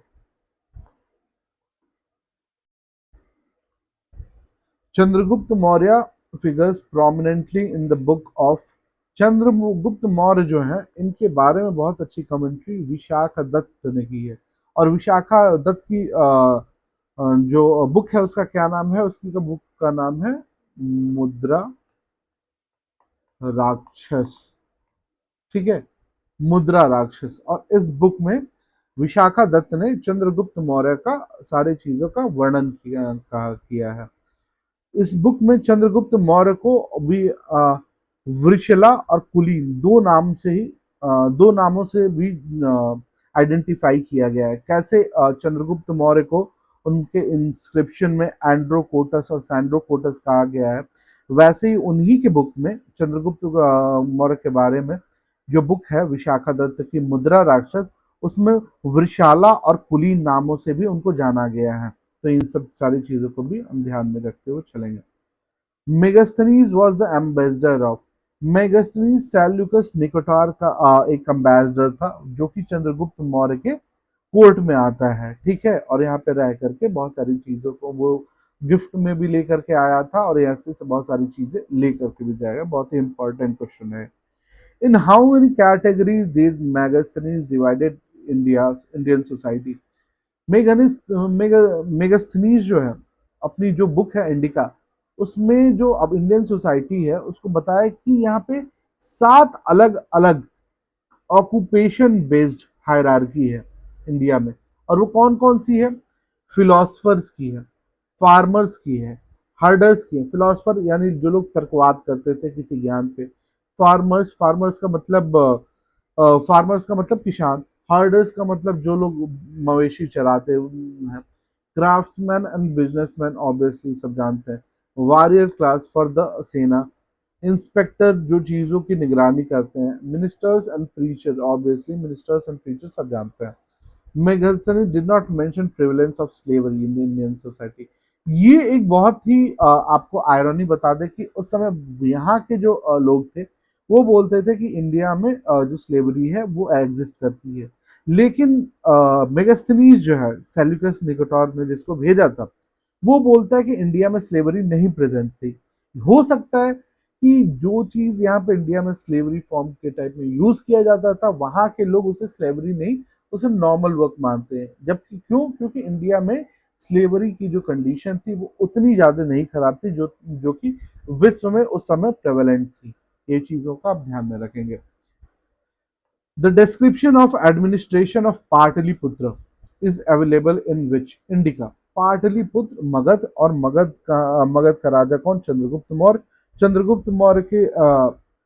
Chandragupta Maurya figures prominently in the book of. Chandragupta Maurya जो है, इनके बारे में बहुत अच्छी कमेंट्री विशाखा दत्त ने की है। और विशाखा दत्त की जो बुक है उसका क्या नाम है? उसकी का बुक का नाम है मुद्रा राक्षस। ठीक है, मुद्रा राक्षस। और इस बुक में विशाखा दत्त ने चंद्रगुप्त मौर्य का सारी चीजों का वर्णन किया है। इस बुक में चंद्रगुप्त मौर्य को भी वृषला और कुलीन दो नाम से ही दो नामों से भी आइडेंटिफाई किया गया है। कैसे चंद्रगुप्त मौर्य को उनके इंस्क्रिप्शन में एंड्रोकोटस और सैंड्रोकोटस कहा गया है। वैसे ही उन्हीं के बुक में चंद्रगुप्त मौर्य के बारे में जो बुक है विशाखा दत्त की मुद्रा राक्षस, उसमें वृषाला और कुलीन नामों से भी उनको जाना गया है। तो इन सब सारी चीजों को भी हम ध्यान में रखते हुए चलेंगे। Megasthenes was the ambassador of, Megasthenes Seleucus Nicator का एक एम्बेसडर था जो कि चंद्रगुप्त मौर्य के कोर्ट में आता है, ठीक है, और यहाँ पे रह करके बहुत सारी चीजों को वो गिफ्ट में भी लेकर के आया था और ऐसे से बहुत सारी चीजें लेकर के भी जाएगा। बहुत ही इंपॉर्टेंट क्वेश्चन है। In how many categories did Megasthenes divided India Indian society, Megasthenes जो है अपनी जो बुक है इंडिका, उसमें जो अब इंडियन सोसाइटी है उसको बताया कि यहाँ पे 7 अलग अलग ऑक्यूपेशन बेस्ड हायरार्की है इंडिया में। और वो कौन कौन सी है? फिलोसफर्स की है, फार्मर्स की है, हर्डर्स की है। फिलोसफर यानी जो लोग तर्कवाद करते थे किसी ज्ञान पे। फार्मर्स का मतलब किसान। हर्डर्स का मतलब जो लोग मवेशी चराते हैं। क्राफ्ट्समैन एंड बिजनेसमैन ऑब्वियसली सब जानते हैं। Warrior class for the sena. Inspector जो चीजों की निगरानी करते हैं। Ministers and preacher, obviously ministers and preacher सब जानते हैं। Megasthenes did not mention prevalence of slavery in Indian society. ये एक बहुत ही आपको आयरनी बता दे कि उस समय यहाँ के जो लोग थे वो बोलते थे कि इंडिया में जो स्लेवरी है वो एग्जिस्ट करती है। लेकिन मेगास्थनीज जो है सेल्यूकस निकोटार ने जिसको भेजा था वो बोलता है कि इंडिया में स्लेवरी नहीं प्रेजेंट थी। हो सकता है कि जो चीज यहाँ पे इंडिया में स्लेवरी फॉर्म के टाइप में यूज किया जाता था वहां के लोग उसे स्लेवरी नहीं, उसे नॉर्मल वर्क मानते हैं। जबकि क्यों? क्योंकि इंडिया में स्लेवरी की जो कंडीशन थी वो उतनी ज्यादा नहीं खराब थी जो जो कि विश्व में उस समय प्रेवलेंट थी। ये चीजों का आप ध्यान में रखेंगे। The description of administration of Pataliputra is available in which indica. Pataliputra Magadh, और मगध का राजा कौन? चंद्रगुप्त मौर्य। चंद्रगुप्त मौर्य के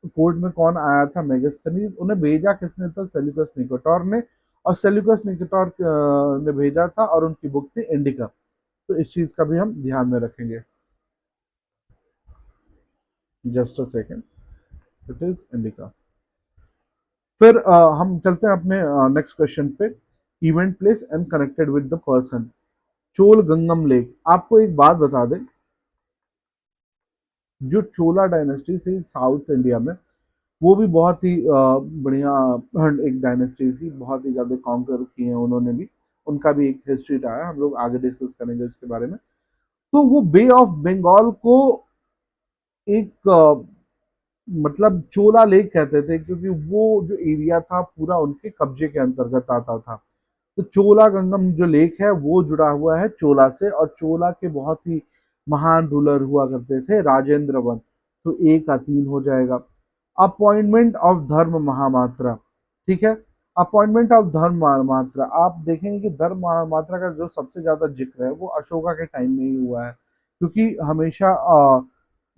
कोर्ट में कौन आया था? मेगास्थनीज। उन्हें भेजा किसने था? सेल्यूकस निकोटार ने। और सेल्यूकस निकोटार ने भेजा था और उनकी बुक थी इंडिका। तो इस चीज का भी हम ध्यान में रखेंगे। Just a second, it is indica. फिर हम चलते हैं अपने नेक्स्ट क्वेश्चन पे। Event place and connected with the person. Chola Gangnam lake. आपको एक बात बता दें, जो चोला डायनेस्टी थी साउथ इंडिया में वो भी बहुत ही बढ़िया एक डायनेस्टी थी। बहुत ही ज्यादा कॉन्कर किए हैं उन्होंने भी। उनका भी एक हिस्ट्री रहा है, हम लोग आगे डिस्कस करेंगे उसके बारे में। तो वो बे ऑफ बंगाल को एक मतलब चोला लेक कहते थे क्योंकि वो जो एरिया था पूरा उनके कब्जे के अंतर्गत आता था। तो चोला गंगम जो लेक है वो जुड़ा हुआ है चोला से, और चोला के बहुत ही महान रूलर हुआ करते थे राजेंद्र वन। तो एक का 3 हो जाएगा। अपॉइंटमेंट ऑफ धर्म महामात्रा, ठीक है। अपॉइंटमेंट ऑफ धर्म महामात्रा, आप देखेंगे कि धर्म महामात्रा का जो सबसे ज्यादा जिक्र है वो अशोका के टाइम में ही हुआ है। क्योंकि हमेशा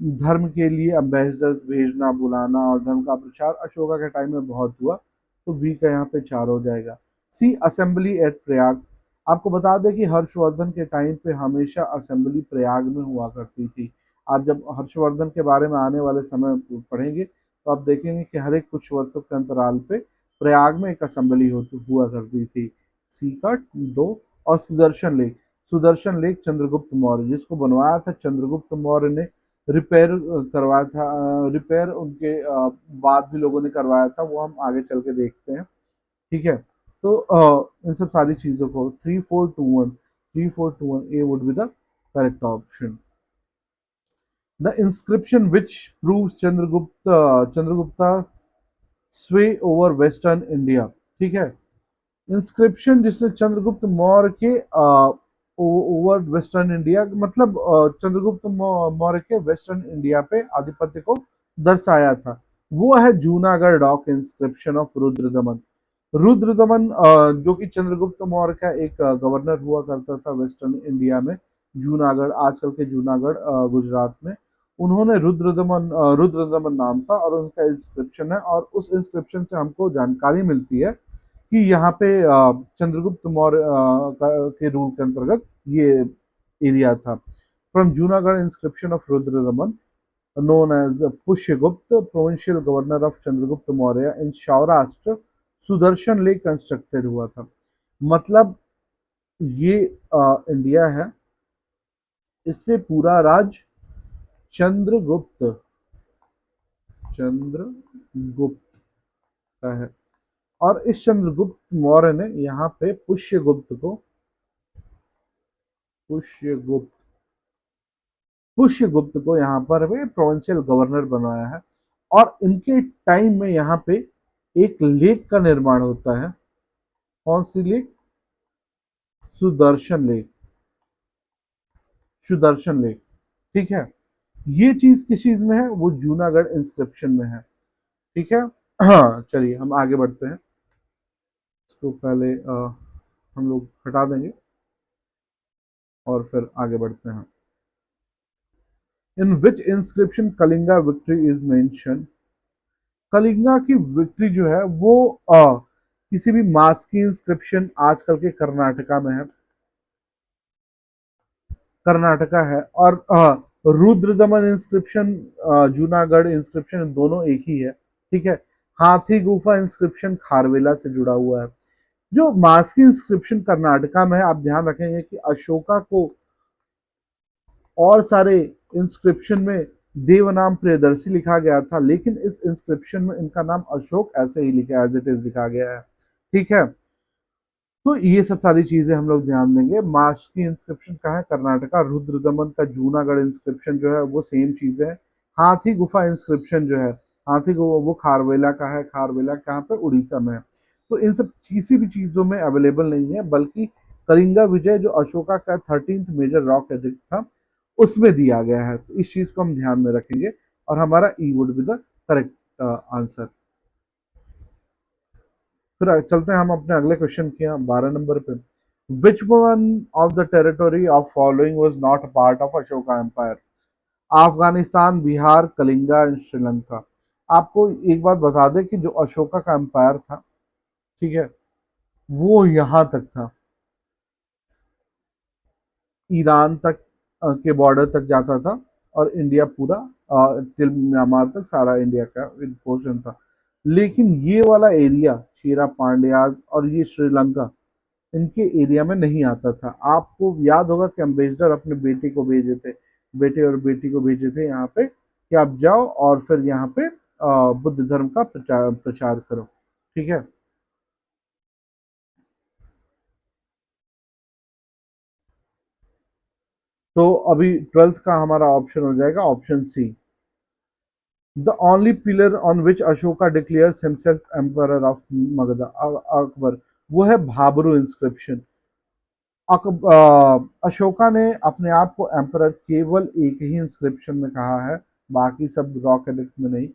धर्म के लिए एम्बेसडर्स भेजना बुलाना और धर्म का प्रचार अशोका के टाइम में बहुत हुआ। तो बी का यहाँ पे 4 हो जाएगा। सी असेंबली एट प्रयाग। आपको बता दें कि हर्षवर्धन के टाइम पे हमेशा असेंबली प्रयाग में हुआ करती थी। आप जब हर्षवर्धन के बारे में आने वाले समय पढ़ेंगे तो आप देखेंगे कि हर एक कुछ वर्षों के अंतराल पे प्रयाग में एक असेंबली होती हुआ करती थी। सी का 2। और सुदर्शन लेक। सुदर्शन लेक चंद्रगुप्त मौर्य, जिसको बनवाया था चंद्रगुप्त मौर्य ने, रिपेयर करवाया था। रिपेयर उनके बाद भी लोगों ने करवाया था, वो हम आगे चल के देखते हैं, ठीक है। तो इन सब सारी चीजों को 3 4 2 1 ए would be the correct option. The inscription which proves Chandragupta स्वे ओवर वेस्टर्न इंडिया, ठीक है। इंस्क्रिप्शन जिसने चंद्रगुप्त मौर्य के ओवर वेस्टर्न इंडिया मतलब चंद्रगुप्त मौर्य के वेस्टर्न इंडिया पे आधिपत्य को दर्शाया था, वो है Junagadh rock inscription of Rudradaman. Rudradaman जो कि चंद्रगुप्त मौर्य का एक गवर्नर हुआ करता था वेस्टर्न इंडिया में, जूनागढ़, आजकल के जूनागढ़ गुजरात में। उन्होंने रुद्रदमन नाम था और उनका इंस्क्रिप्शन है, और उस इंस्क्रिप्शन से हमको जानकारी मिलती है कि यहाँ पे चंद्रगुप्त मौर्य के रूल के अंतर्गत ये एरिया था। From Junagadh inscription of Rudradaman known as Pushyagupta, provincial governor of Chandragupta Maurya in Saurashtra, Sudarshan lake constructed हुआ था। मतलब ये इंडिया है, इसमें पूरा राज चंद्रगुप्त चंद्रगुप्त का है। और इस चंद्रगुप्त मौर्य ने यहाँ पे पुष्यगुप्त पुष्यगुप्त को यहाँ पर वे प्रोविंशियल गवर्नर बनाया है। और इनके टाइम में यहाँ पे एक लेक का निर्माण होता है। कौन सी lake? Sudarshan lake. Sudarshan lake, ठीक है। ये चीज किस चीज में है? वो जूनागढ़ इंस्क्रिप्शन में है, ठीक है। हाँ, चलिए हम आगे बढ़ते हैं। इसको पहले हम लोग हटा देंगे और फिर आगे बढ़ते हैं। In which inscription Kalinga victory is mention? Kalinga की विक्ट्री जो है वो किसी भी मास की इंस्क्रिप्शन आजकल के कर्नाटका में है, कर्नाटका है। और रुद्रदमन इंस्क्रिप्शन, जूनागढ़ इंस्क्रिप्शन, दोनों एक ही है, ठीक है। हाथी गुफा इंस्क्रिप्शन खारवेला से जुड़ा हुआ है। जो मास्की इंस्क्रिप्शन कर्नाटका में है, आप ध्यान रखेंगे कि अशोका को और सारे इंस्क्रिप्शन में देवनाम प्रियदर्शी लिखा गया था, लेकिन इस इंस्क्रिप्शन में इनका नाम अशोक ऐसे ही लिखा, एज इट इज लिखा गया है, ठीक है। तो ये सब सारी चीजें हम लोग ध्यान देंगे। मार्च की इंस्क्रिप्शन का है कर्नाटका, रुद्रदमन का जूनागढ़ इंस्क्रिप्शन जो है वो सेम चीज है। हाथी गुफा इंस्क्रिप्शन जो है, हाथी गुफा वो खारवेला का है। खारवेला कहाँ पे? उड़ीसा में है। तो इन सब किसी भी चीजों में अवेलेबल नहीं है, बल्कि कलिंगा विजय जो अशोका का 13th मेजर रॉक एडिक्ट था उसमें दिया गया है। तो इस चीज को हम ध्यान में रखेंगे और हमारा E would be the correct answer. फिर चलते हैं हम अपने अगले क्वेश्चन के यहाँ 12 नंबर पे। Which one of the territory of following was not a part of Ashoka empire? Afghanistan, Bihar, Kalinga and Sri Lanka. आपको एक बात बता दें कि जो अशोका का एम्पायर था, ठीक है, वो यहाँ तक था, ईरान तक के बॉर्डर तक जाता था और इंडिया पूरा टिल म्यांमार तक सारा इंडिया का पोर्शन था। लेकिन ये वाला एरिया चेरा पांड्याज और ये श्रीलंका इनके एरिया में नहीं आता था। आपको याद होगा कि एम्बेसडर अपने बेटे को भेजे थे, बेटे और बेटी को भेजे थे यहाँ पे कि आप जाओ और फिर यहाँ पे बुद्ध धर्म का प्रचार प्रचार करो, ठीक है। तो अभी 12th का हमारा ऑप्शन हो जाएगा option C, the only pillar on which Ashoka declares himself emperor of Magadha, Akbar. वो है भाबरू इंस्क्रिप्शन। अशोका ने अपने आप को एम्परर केवल एक ही इंस्क्रिप्शन में कहा है, बाकी सब रॉक एडिक्ट में नहीं।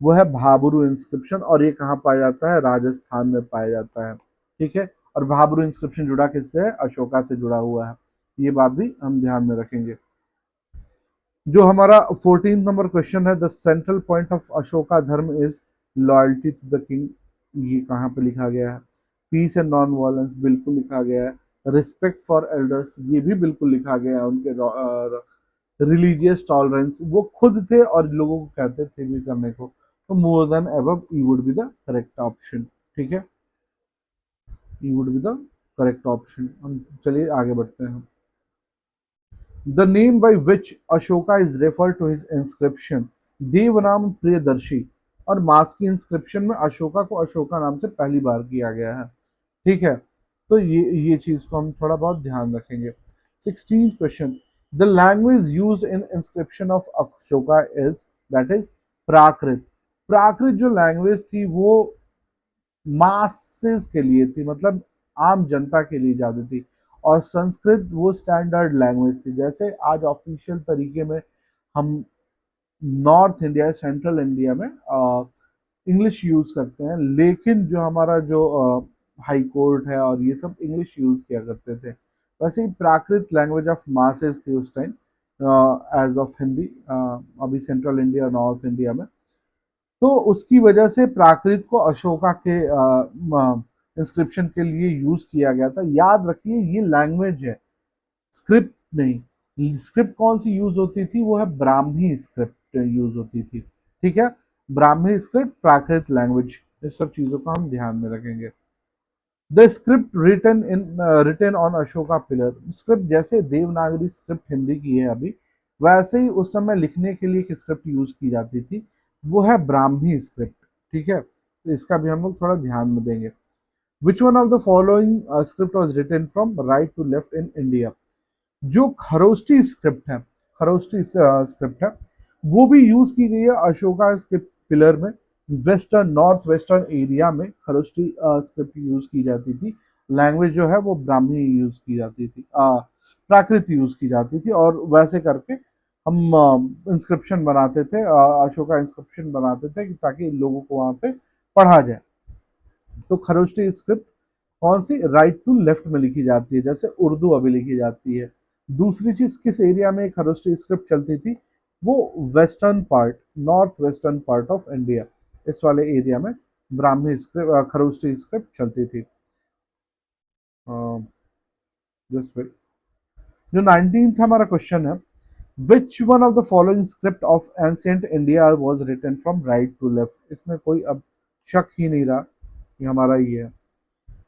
वो है भाबरू इंस्क्रिप्शन और ये कहाँ पाया जाता है? राजस्थान में पाया जाता है, ठीक है। और भाबरू इंस्क्रिप्शन जुड़ा किससे है? अशोका से जुड़ा हुआ है। ये बात भी हम ध्यान में रखेंगे। जो हमारा 14 नंबर क्वेश्चन है, the central point of Ashoka dharma is loyalty to the king, ये कहाँ पे लिखा गया है? पीस एंड नॉन वायलेंस, बिल्कुल लिखा गया है। रिस्पेक्ट फॉर एल्डर्स, ये भी बिल्कुल लिखा गया है। उनके रिलीजियस टॉलरेंस, वो खुद थे और लोगों को कहते थे भी करने को। तो more than above E would be the correct option, ठीक है। E would be the correct option. हम चलिए आगे बढ़ते हैं। The name by which Ashoka is referred to his inscription, देवनाम Priyadarshi. और मास की इंस्क्रिप्शन में अशोका को अशोका नाम से पहली बार किया गया है, ठीक है। तो ये चीज को हम थोड़ा बहुत ध्यान रखेंगे। 16 question, the language used in inscription of Ashoka is, that is Prakrit. Prakrit जो लैंग्वेज थी वो मासेस के लिए थी, मतलब आम जनता के लिए ज्यादा थी। और संस्कृत वो स्टैंडर्ड लैंग्वेज थी। जैसे आज ऑफिशियल तरीके में हम नॉर्थ इंडिया, सेंट्रल इंडिया में इंग्लिश यूज करते हैं, लेकिन जो हमारा जो हाई कोर्ट है और ये सब इंग्लिश यूज किया करते थे। वैसे ही प्राकृत लैंग्वेज ऑफ मासेस थी उस टाइम, एज ऑफ हिंदी, अभी सेंट्रल इंडिया और नॉर्थ इंडिया में। तो उसकी वजह से प्राकृत को अशोका के इंस्क्रिप्शन के लिए यूज किया गया था। याद रखिए ये लैंग्वेज है, स्क्रिप्ट नहीं, स्क्रिप्ट कौन सी यूज होती थी, वो है ब्राह्मी स्क्रिप्ट यूज होती थी। ठीक है, ब्राह्मी स्क्रिप्ट, प्राकृत लैंग्वेज, इस सब चीजों को हम ध्यान में रखेंगे। The script written on Ashoka pillar, script जैसे देवनागरी स्क्रिप्ट हिंदी की है अभी, वैसे ही उस समय लिखने के लिए एक स्क्रिप्ट यूज की जाती थी, वो है ब्राह्मी स्क्रिप्ट। ठीक है, तो इसका भी हम लोग थोड़ा ध्यान में देंगे। Which one of the following script was written from right to left in India, जो खरोष्टी स्क्रिप्ट है, खरोष्टी स्क्रिप्ट है, वो भी यूज की गई है अशोका स्क्रिप्ट पिलर में। वेस्टर्न नॉर्थ वेस्टर्न एरिया में खरोष्टी स्क्रिप्ट यूज की जाती थी। लैंग्वेज जो है वो ब्राह्मी यूज की जाती थी, प्राकृत यूज की जाती थी, और वैसे करके हम इंस्क्रिप्शन बनाते थे, अशोका इंस्क्रिप्शन बनाते थे ताकि लोगों को वहां पे पढ़ा जाए। तो खरोष्टी स्क्रिप्ट कौन सी, राइट टू लेफ्ट में लिखी जाती है, जैसे उर्दू अभी लिखी जाती है। दूसरी चीज, किस एरिया में खरोष्टी स्क्रिप्ट चलती थी, वो western part, north western part of India, इस वाले एरिया में ब्राह्मी स्क्रिप्ट, खरोष्टी स्क्रिप्ट चलती थी। जस्ट वेट, जो 19th हमारा क्वेश्चन है, which one of the following script of ancient India was written from right to left, इसमें कोई अब शक ही नहीं रहा, ये हमारा ये है।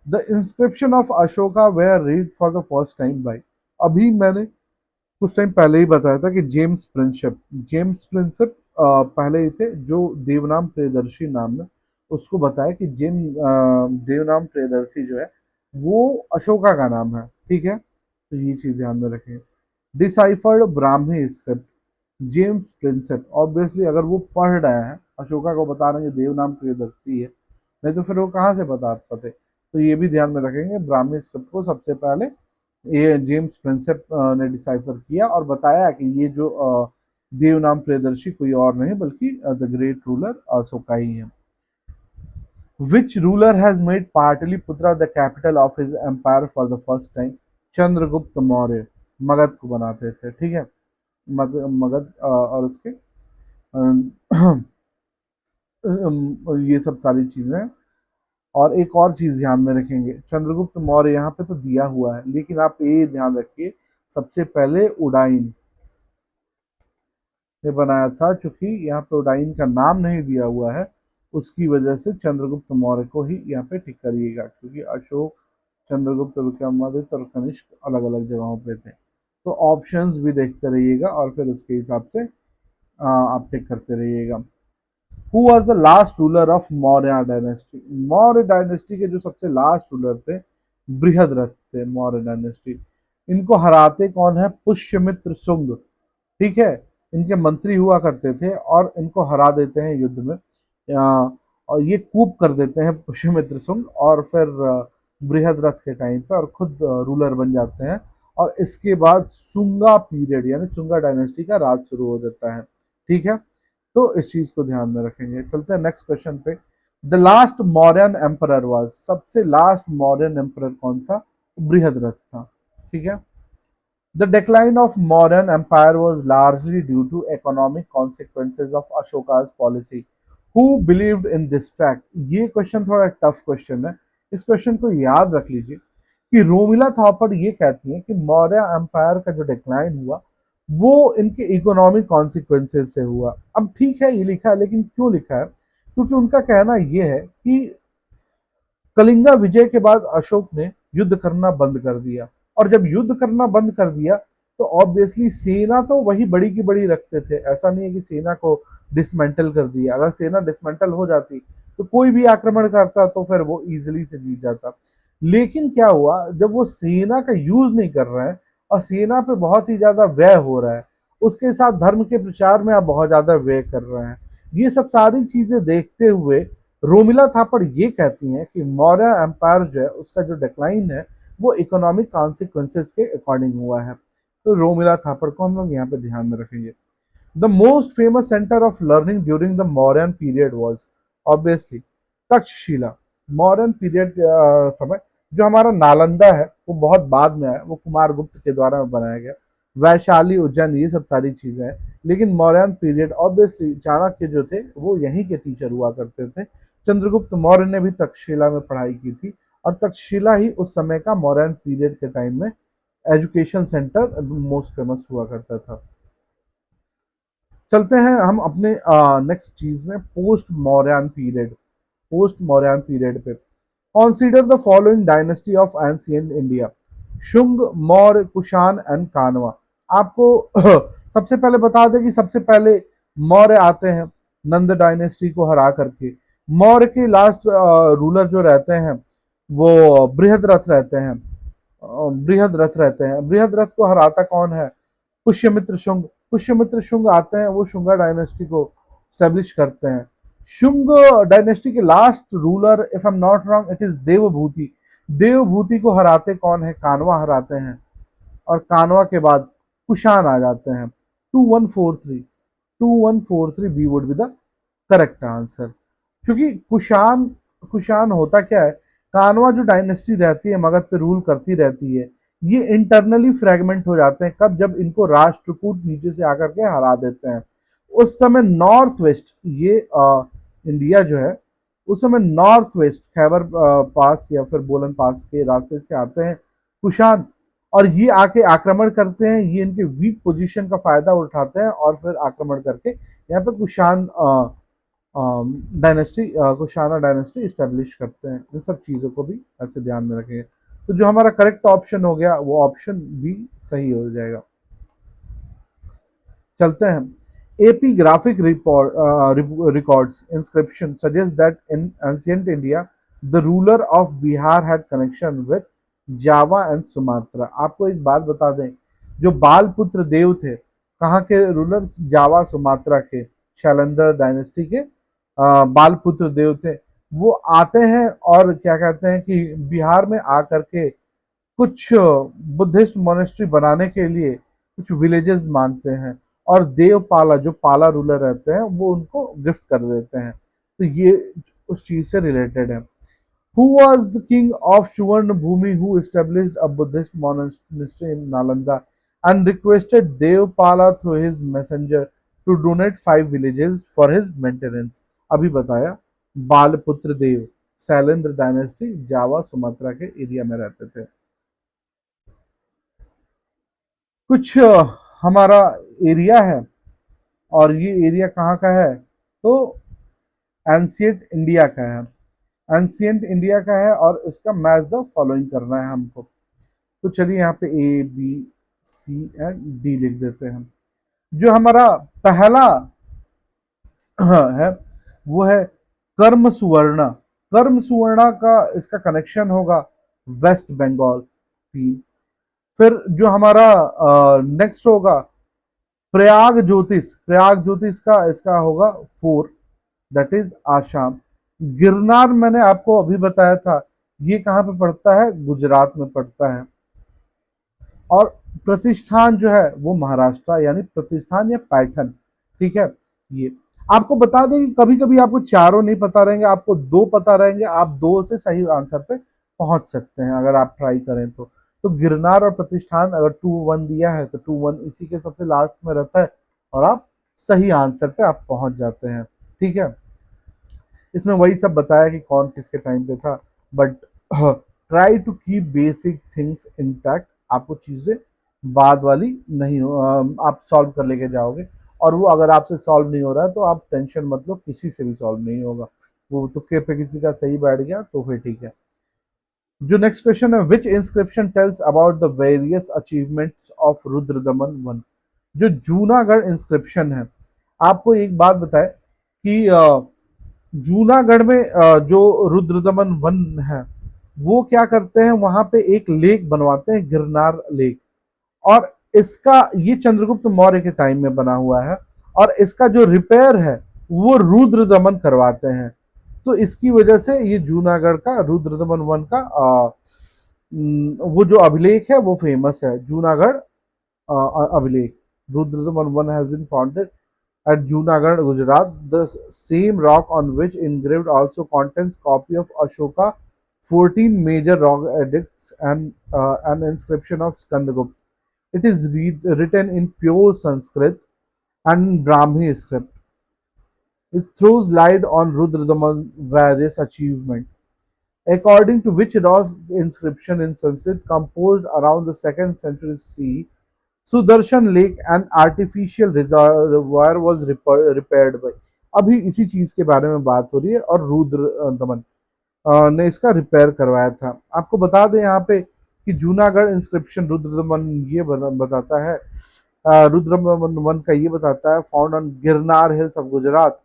The inscription of Ashoka were read for the first time by, अभी मैंने कुछ टाइम पहले ही बताया था कि जेम्स प्रिंसेप, जेम्स प्रिंसेप पहले ही थे, जो देवनाम प्रियदर्शी नाम में उसको बताया कि देवनाम प्रियदर्शी जो है वो अशोका का नाम है। ठीक है, तो ये चीज ध्यान में रखें। Deciphered Brahmi script, James Prinsep, obviously अगर वो पढ़ रहे हैं, अशोका को बता रहे हैं कि देवनाम प्रियदर्शी है, नहीं तो फिर वो कहाँ से बता पाते, तो ये भी ध्यान में रखेंगे। ब्राह्मी स्क्रिप्ट को सबसे पहले ये जेम्स प्रिंसेप ने डिसाइफर किया और बताया कि ये जो देवनाम प्रियदर्शी कोई और नहीं बल्कि द ग्रेट रूलर अशोका ही है। Which ruler has made Pataliputra the capital of his empire for the first time, Chandragupta Maurya, Magadha को बनाते थे। ठीक है, मगध और उसके ये सब सारी चीजें। और एक और चीज ध्यान में रखेंगे, चंद्रगुप्त मौर्य यहाँ पे तो दिया हुआ है, लेकिन आप ये ध्यान रखिए, सबसे पहले उडाइन ने बनाया था, चूंकि यहाँ पे उडाइन का नाम नहीं दिया हुआ है, उसकी वजह से चंद्रगुप्त मौर्य को ही यहाँ पे टिक करिएगा, क्योंकि अशोक, चंद्रगुप्त, विक्रमादित्य और कनिष्क अलग अलग जगहों पे थे। तो ऑप्शंस भी देखते रहिएगा और फिर उसके हिसाब से आप टिक करते रहिएगा। Who was the last ruler of Maurya dynasty, Maurya dynasty के जो सबसे लास्ट रूलर थे बृहद्रथ थे, मौर्य डायनेस्टी। इनको हराते कौन है, पुष्यमित्र शुंग। ठीक है, इनके मंत्री हुआ करते थे और इनको हरा देते हैं युद्ध में, और ये कूप कर देते हैं पुष्यमित्र शुंग, और फिर बृहद्रथ के टाइम पे और खुद रूलर बन जाते हैं, और इसके बाद सुंगा पीरियड यानी सुंगा डायनेस्टी का राज शुरू हो जाता है। ठीक है, तो इस चीज को ध्यान में रखेंगे। चलते हैं नेक्स्ट क्वेश्चन पे। The last Mauryan emperor was, सबसे लास्ट मौर्यन एम्परर कौन था, बृहद्रथ था। ठीक है, the decline of Mauryan empire was largely due to economic consequences of Ashoka's policy, who believed in this fact, ये क्वेश्चन थोड़ा टफ क्वेश्चन है, इस क्वेश्चन को याद रख लीजिए कि रोमिला थापर ये कहती हैं कि मौर्य एम्पायर का जो डिक्लाइन हुआ वो इनके इकोनॉमिक कॉन्सिक्वेंसेज से हुआ। अब ठीक है, ये लिखा है, लेकिन क्यों लिखा है, क्योंकि उनका कहना ये है कि कलिंगा विजय के बाद अशोक ने युद्ध करना बंद कर दिया, और जब युद्ध करना बंद कर दिया तो ऑब्वियसली सेना तो वही बड़ी की बड़ी रखते थे, ऐसा नहीं है कि सेना को डिसमेंटल कर दिया, अगर सेना डिसमेंटल हो जाती तो कोई भी आक्रमण करता तो फिर वो इजिली से जीत जाता। लेकिन क्या हुआ, जब वो सेना का यूज नहीं कर रहे हैं और सेना पे बहुत ही ज्यादा व्यय हो रहा है, उसके साथ धर्म के प्रचार में आप बहुत ज्यादा व्यय कर रहे हैं, ये सब सारी चीजें देखते हुए रोमिला थापड़ ये कहती हैं कि मौर्य एम्पायर जो है उसका जो डिक्लाइन है वो इकोनॉमिक कॉन्सिक्वेंसेस के अकॉर्डिंग हुआ है। तो रोमिला थापड़ को हम लोग यहाँ पे ध्यान में रखेंगे। The most famous centre of learning during the Mauryan period was, obviously Takshashila. Mauryan period समय जो हमारा नालंदा है वो बहुत बाद में आया, वो कुमार गुप्त के द्वारा बनाया गया। वैशाली, उज्जैन, ये सब सारी चीजें हैं, लेकिन मौर्यन पीरियड ऑब्वियसली चाणक्य जो थे वो यहीं के टीचर हुआ करते थे। चंद्रगुप्त मौर्य ने भी तक्षशिला में पढ़ाई की थी, और तक्षशिला ही उस समय का मौर्यन पीरियड के टाइम में एजुकेशन सेंटर मोस्ट फेमस हुआ करता था। चलते हैं हम अपने नेक्स्ट चीज में, post Mauryan period. Post Mauryan period पे consider the following dynasty of ancient India, Shunga, Maurya, Kushan and Kanva. आपको सबसे पहले बता दें कि सबसे पहले मौर्य आते हैं नंद डायनेस्टी को हरा करके। मौर्य के लास्ट रूलर जो रहते हैं वो बृहद्रथ रहते हैं। बृहद्रथ को हराता कौन है? पुष्यमित्र शुंग। पुष्यमित्र शुंग आते हैं, वो शुंगा डायनेस्टी को स्टेब्लिश करते हैं। शुंग डायनेस्टी के last ruler, if I am not wrong, it is Devabhuti. Devabhuti को हराते कौन है? कानवा हराते हैं। और कानवा के बाद कुषाण आ जाते हैं। 2143, 2143 B would be the correct answer. क्योंकि कुषाण कुषाण होता क्या है, कानवा जो डायनेस्टी रहती है मगध पे रूल करती रहती है, ये इंटरनली फ्रेगमेंट हो जाते हैं कब, जब इनको राष्ट्रकूट नीचे से आकर के हरा देते हैं। उस समय नॉर्थ वेस्ट, ये इंडिया जो है, उस समय नॉर्थ वेस्ट खैबर पास या फिर बोलन पास के रास्ते से आते हैं कुषाण, और ये आके आक्रमण करते हैं। ये इनके वीक पोजीशन का फायदा उठाते हैं और फिर आक्रमण करके यहाँ पे कुषाण डायनेस्टी, कुषाणा डायनेस्टी स्टैब्लिश करते हैं। इन सब चीज़ों को भी ऐसे ध्यान में रखेंगे। तो जो हमारा करेक्ट ऑप्शन हो गया वो ऑप्शन बी सही हो जाएगा। चलते हैं, epigraphic records inscription suggest that in ancient India the ruler of Bihar had connection with Java and Sumatra. आपको एक बात बता दें, जो बालपुत्र देव थे कहाँ के रूलर? जावा सुमात्रा के, शैलेंद्र डायनेस्टी के बालपुत्र देव थे। वो आते हैं और क्या कहते हैं कि बिहार में आकर के कुछ बुद्धिस्ट मोनेस्ट्री बनाने के लिए कुछ विलेजेस मांगते हैं, और देवपाला जो पाला रूलर रहते हैं वो उनको गिफ्ट कर देते हैं। तो ये उस चीज से रिलेटेड है। Who was the king of Suvarnabhumi who established a Buddhist monastery in Nalanda and requested Devpala through his messenger to donate 5 villages for his maintenance? अभी बताया, बालपुत्र देव, शैलेंद्र डायनेस्टी, जावा सुमात्रा के एरिया में रहते थे। कुछ हमारा एरिया है, और ये एरिया कहाँ का है? तो एंशिएंट इंडिया का है। एंशिएंट इंडिया का है और इसका मैच द फॉलोइंग करना है हमको। तो चलिए यहाँ पे A B C and D लिख देते हैं। जो हमारा पहला है वो है कर्म सुवर्णा। कर्म सुवर्णा का इसका कनेक्शन होगा वेस्ट बंगाल, 3। फिर जो हमारा नेक्स्ट होगा प्रयाग ज्योतिष। प्रयाग ज्योतिष का इसका होगा 4, दैट इज आसाम। गिरनार मैंने आपको अभी बताया था, ये कहाँ पे पड़ता है? गुजरात में पड़ता है। और प्रतिष्ठान जो है वो महाराष्ट्र, यानी प्रतिष्ठान या पैठन, ठीक है। ये आपको बता दें कि कभी कभी आपको चारों नहीं पता रहेंगे, आपको 2 पता रहेंगे, आप 2 से सही आंसर पे पहुंच सकते हैं अगर आप ट्राई करें तो गिरनार और प्रतिष्ठान, अगर 2-1 दिया है तो 2-1 इसी के सबसे लास्ट में रहता है, और आप सही आंसर पे आप पहुंच जाते हैं, ठीक है। इसमें वही सब बताया कि कौन किसके टाइम पे था, but try to keep basic things intact. आपको चीज़ें बाद वाली नहीं हो, आप सॉल्व कर लेके जाओगे, और वो अगर आपसे सॉल्व नहीं हो रहा है तो आप टेंशन मत लो, किसी से भी सॉल्व नहीं होगा। वो तुक्के पे किसी का सही बैठ गया तो फिर ठीक है। जो नेक्स्ट क्वेश्चन है, विच inscription tells about the various achievements of Rudradaman one. जो जूनागढ़ इंस्क्रिप्शन है, आपको एक बात बताए कि जूनागढ़ में जो रुद्रदमन वन है वो क्या करते हैं, वहां पे एक लेक बनवाते हैं, गिरनार लेक। और इसका ये चंद्रगुप्त मौर्य के टाइम में बना हुआ है, और इसका जो रिपेयर है वो रुद्रदमन करवाते हैं। तो इसकी वजह से ये जूनागढ़ का रुद्रदमन वन का वो जो अभिलेख है वो फेमस है, जूनागढ़ अभिलेख। Rudradaman one has been founded at Junagadh, Gujarat. The same rock on which engraved also contains copy of Ashoka, 14 major rock edicts, and an inscription of Skandagupta. It is written in pure Sanskrit and Brahmi script. It throws light on Rudradaman's various achievements. according to which rock inscription in Sanskrit composed around the 2nd century CE, Sudarshan lake and artificial reservoir was repaired bye. अभी इसी चीज के बारे में बात हो रही है, और रुद्र दमन ने इसका रिपेयर करवाया था। आपको बता दें यहाँ पे कि जूनागढ़ इंस्क्रिप्शन रुद्रदमन ये बताता है, रुद्रदमन का ये बताता है, found on Girnar hills of Gujarat,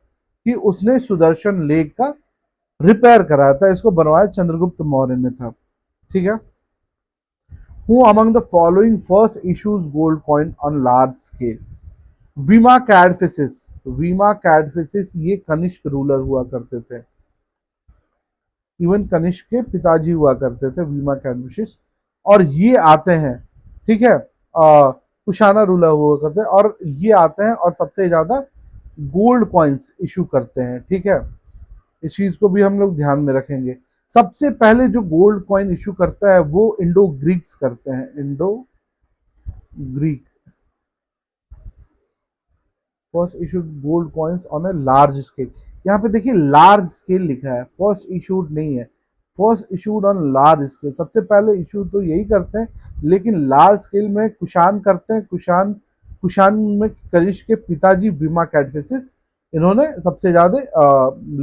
कि उसने सुदर्शन लेक का रिपेयर कराया था। इसको बनवाया चंद्रगुप्त मौर्य ने था। ठीक है। Who among the following first issues gold coin on large scale? वीमा कैडफिसिस। वीमा कैडफिसिस ये कनिष्क रूलर हुआ करते थे, इवन कनिष्क के पिताजी हुआ करते थे वीमा कैडफिसिस, और ये आते हैं, ठीक है, कुशाना रूलर हुआ करते हैं, और ये आते हैं और सबसे ज्यादा गोल्ड कॉइन्स इशू करते हैं। ठीक है, इस चीज को भी हम लोग ध्यान में रखेंगे। सबसे पहले जो गोल्ड कॉइन इशू करता है वो इंडो ग्रीक्स करते हैं, Indo Greek first issued gold coins on a large scale. यहाँ पे देखिए लार्ज स्केल लिखा है, फर्स्ट इशूड नहीं है, first issued on large scale. सबसे पहले इशू तो यही करते हैं, लेकिन लार्ज स्केल में कुशान करते हैं। कुशान में कनिष्क के पिताजी वीमा कैडफिसिस, इन्होंने सबसे ज्यादा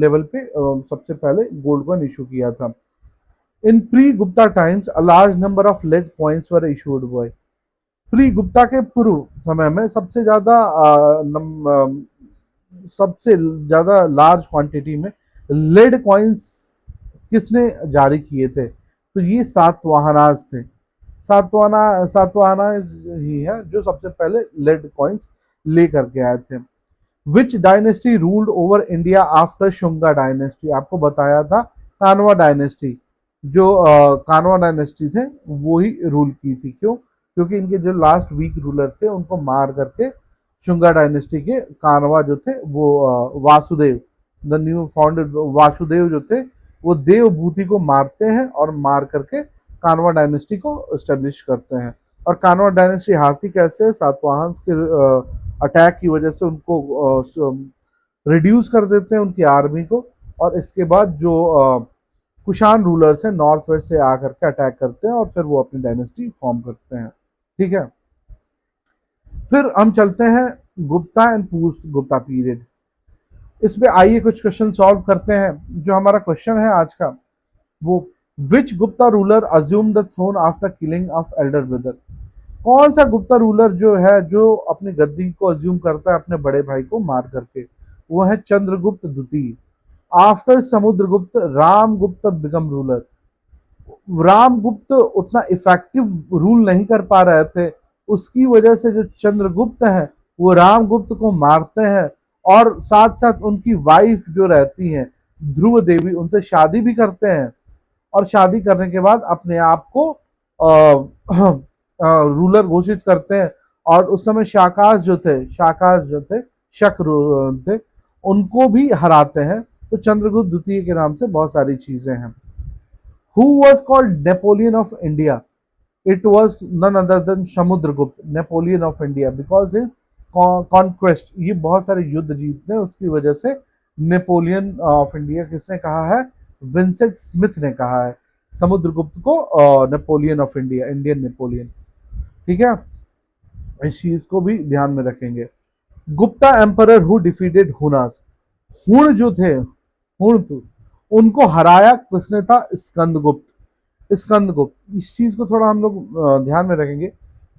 लेवल पे सबसे पहले गोल्ड कॉइन इशू किया था। In pre Gupta times a large number of lead coins were issued by. Pre Gupta के पूर्व समय में सबसे ज्यादा लार्ज क्वांटिटी में लेड कॉइन्स किसने जारी किए थे? तो ये सातवाहनास थे। सातवाहनास ही है जो सबसे पहले लेड कॉइन्स लेकर के आए थे। विच dynasty ruled over India after Shunga dynasty? आपको बताया था कानवा डायनेस्टी, जो कानवा डायनेस्टी थे वो ही रूल की थी। क्यों? क्योंकि इनके जो लास्ट वीक रूलर थे उनको मार करके शुंगा डायनेस्टी के कानवा जो थे वो Vasudev, the new founded Vasudev जो थे वो देवभूति को मारते हैं और मार करके कानवा डायनेस्टी को एस्टेब्लिश करते हैं। और कानवा डायनेस्टी हारती कैसे है? सातवाहन के अटैक की वजह से उनको रिड्यूस कर देते हैं उनकी आर्मी को, और इसके बाद जो कुशान रूलर्स हैं नॉर्थ वेस्ट से आकर के अटैक करते हैं और फिर वो अपनी डायनेस्टी फॉर्म करते हैं। ठीक है, फिर हम चलते हैं Gupta and post Gupta period. इस पे आइए कुछ क्वेश्चन सॉल्व करते हैं। जो हमारा क्वेश्चन है आज का वो, which Gupta ruler assume the throne after killing of elder brother? कौन सा गुप्ता रूलर जो है जो अपनी गद्दी को अज्यूम करता है अपने बड़े भाई को मार करके? वो है चंद्रगुप्त द्वितीय। After Samudragupta Ramagupta became ruler. Ramagupta उतना इफेक्टिव रूल नहीं कर पा रहे थे, उसकी वजह से जो चंद्रगुप्त है वो रामगुप्त को मारते हैं, और साथ साथ उनकी वाइफ जो रहती है ध्रुव देवी, उनसे शादी भी करते हैं, और शादी करने के बाद अपने आप को रूलर घोषित करते हैं। और उस समय शाकाश जो थे शक थे, उनको भी हराते हैं। तो चंद्रगुप्त द्वितीय के नाम से बहुत सारी चीजें हैं। Who was called Napoleon of India? It was none other than Samudragupta, Napoleon of India, because his conquest, ये बहुत सारे युद्ध जीतते हैं, उसकी वजह से नेपोलियन ऑफ इंडिया किसने कहा है? विंसेंट स्मिथ ने कहा है समुद्रगुप्त को Napoleon of India, Indian Napoleon. ठीक है, इस चीज को भी ध्यान में रखेंगे। Gupta emperor who defeated Huns. हुण जो थे, उनको हराया किसने था? स्कंदगुप्त। इस चीज को थोड़ा हम लोग ध्यान में रखेंगे।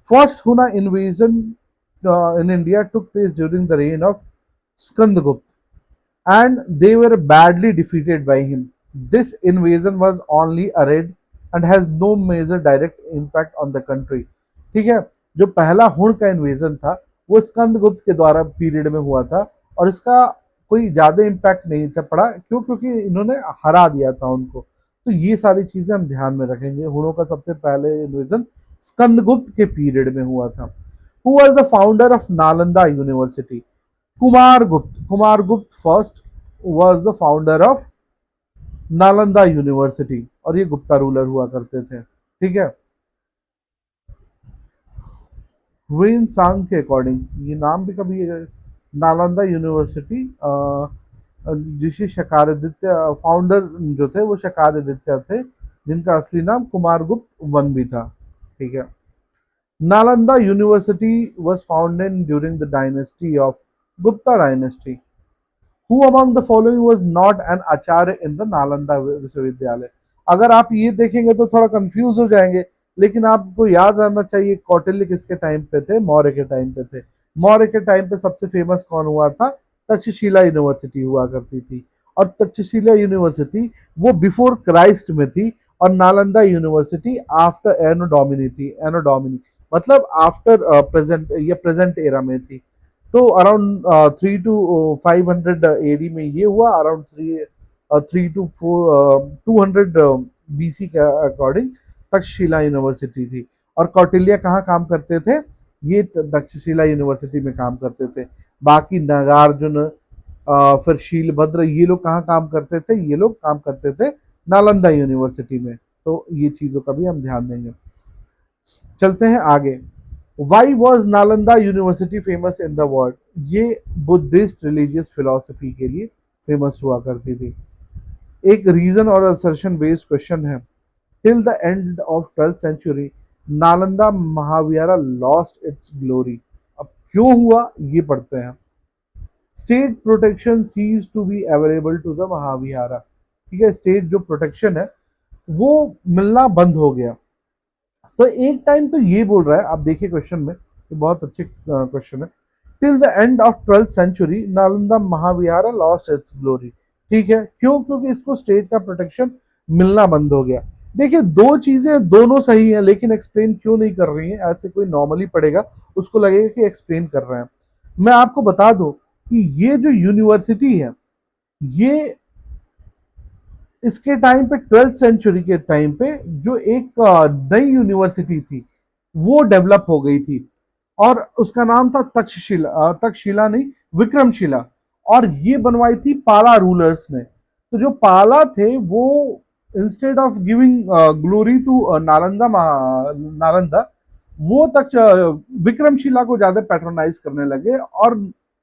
फर्स्ट हुना invasion in India took place during the reign of Skandagupta and they were badly defeated by him. This invasion was only a raid and has no major direct impact on the country. ठीक है, जो पहला हुण का invasion था वो स्कंदगुप्त के द्वारा पीरियड में हुआ था, और इसका कोई ज्यादा इम्पैक्ट नहीं था पड़ा। क्यों? क्योंकि इन्होंने हरा दिया था उनको। तो ये सारी चीजें हम ध्यान में रखेंगे। हुणों का सबसे पहले इन्वेजन स्कंदगुप्त के पीरियड में हुआ था। Who was the founder of Nalanda university? Kumaragupta first was the founder of Nalanda university, और ये गुप्ता रूलर हुआ करते थे। ठीक है, हुइन सांग के अकॉर्डिंग, ये नाम भी कभी नालंदा यूनिवर्सिटी जिसे शकारादित्य फाउंडर जो थे वो शकारादित्य थे, जिनका असली नाम कुमार गुप्त वन भी था। ठीक है। Nalanda university was founded during the dynasty of Gupta dynasty. Who among the following was not an Acharya in the Nalanda विश्वविद्यालय? अगर आप ये देखेंगे तो थोड़ा कंफ्यूज हो जाएंगे, लेकिन आपको याद रहना चाहिए कौटिल्य किसके टाइम पे थे, मौर्य के टाइम पे थे। मौर्य के टाइम पे सबसे फेमस कौन हुआ था? तक्षशिला यूनिवर्सिटी हुआ करती थी, और तक्षशिला यूनिवर्सिटी वो बिफोर क्राइस्ट में थी, और नालंदा यूनिवर्सिटी आफ्टर एनो डोमिनी थी। एनो डोमिनी मतलब आफ्टर प्रेजेंट, ये प्रेजेंट एरा में थी। तो अराउंड 3 to 500 एडी में ये हुआ, अराउंड 3 to 4 200 बीसी के अकॉर्डिंग तक्षशिला यूनिवर्सिटी थी। और कौटिल्य कहाँ काम करते थे? ये तक्षशिला यूनिवर्सिटी में काम करते थे। बाकी नागार्जुन, फिर शीलभद्र, ये लोग कहाँ काम करते थे? ये लोग काम करते थे नालंदा यूनिवर्सिटी में। तो ये चीजों का भी हम ध्यान देंगे। चलते हैं आगे। Why was Nalanda university famous in the world? ये बुद्धिस्ट रिलीजियस फिलोसफी के लिए फेमस हुआ करती थी। एक रीजन और असर्शन बेस्ड क्वेश्चन है। Till the end of 12th century Nalanda Mahavihara lost its glory. अब क्यों हुआ ये पढ़ते हैं। State protection cease to be available to the Mahavihara. ठीक है, स्टेट जो प्रोटेक्शन है वो मिलना बंद हो गया। तो एक टाइम तो ये बोल रहा है, आप देखिए क्वेश्चन में, ये बहुत अच्छे क्वेश्चन है। Till the end of 12th century Nalanda Mahavihara lost its glory. ठीक है, क्यों? क्योंकि इसको स्टेट का प्रोटेक्शन मिलना बंद हो गया। देखिए दो चीजें दोनों सही है, लेकिन एक्सप्लेन क्यों नहीं कर रही है? ऐसे कोई नॉर्मली पढ़ेगा उसको लगेगा कि एक्सप्लेन कर रहे हैं। मैं आपको बता दूं कि ये जो यूनिवर्सिटी है, ये इसके टाइम पे 12th century के टाइम पे जो एक नई यूनिवर्सिटी थी वो डेवलप हो गई थी, और उसका नाम था तक्षशिला। तक्षशिला नहीं, विक्रमशिला। और ये बनवाई थी पाला रूलर्स ने। तो जो पाला थे वो instead of giving glory to Nalanda, वो तक विक्रमशिला को ज्यादा पैट्रोनाइज करने लगे और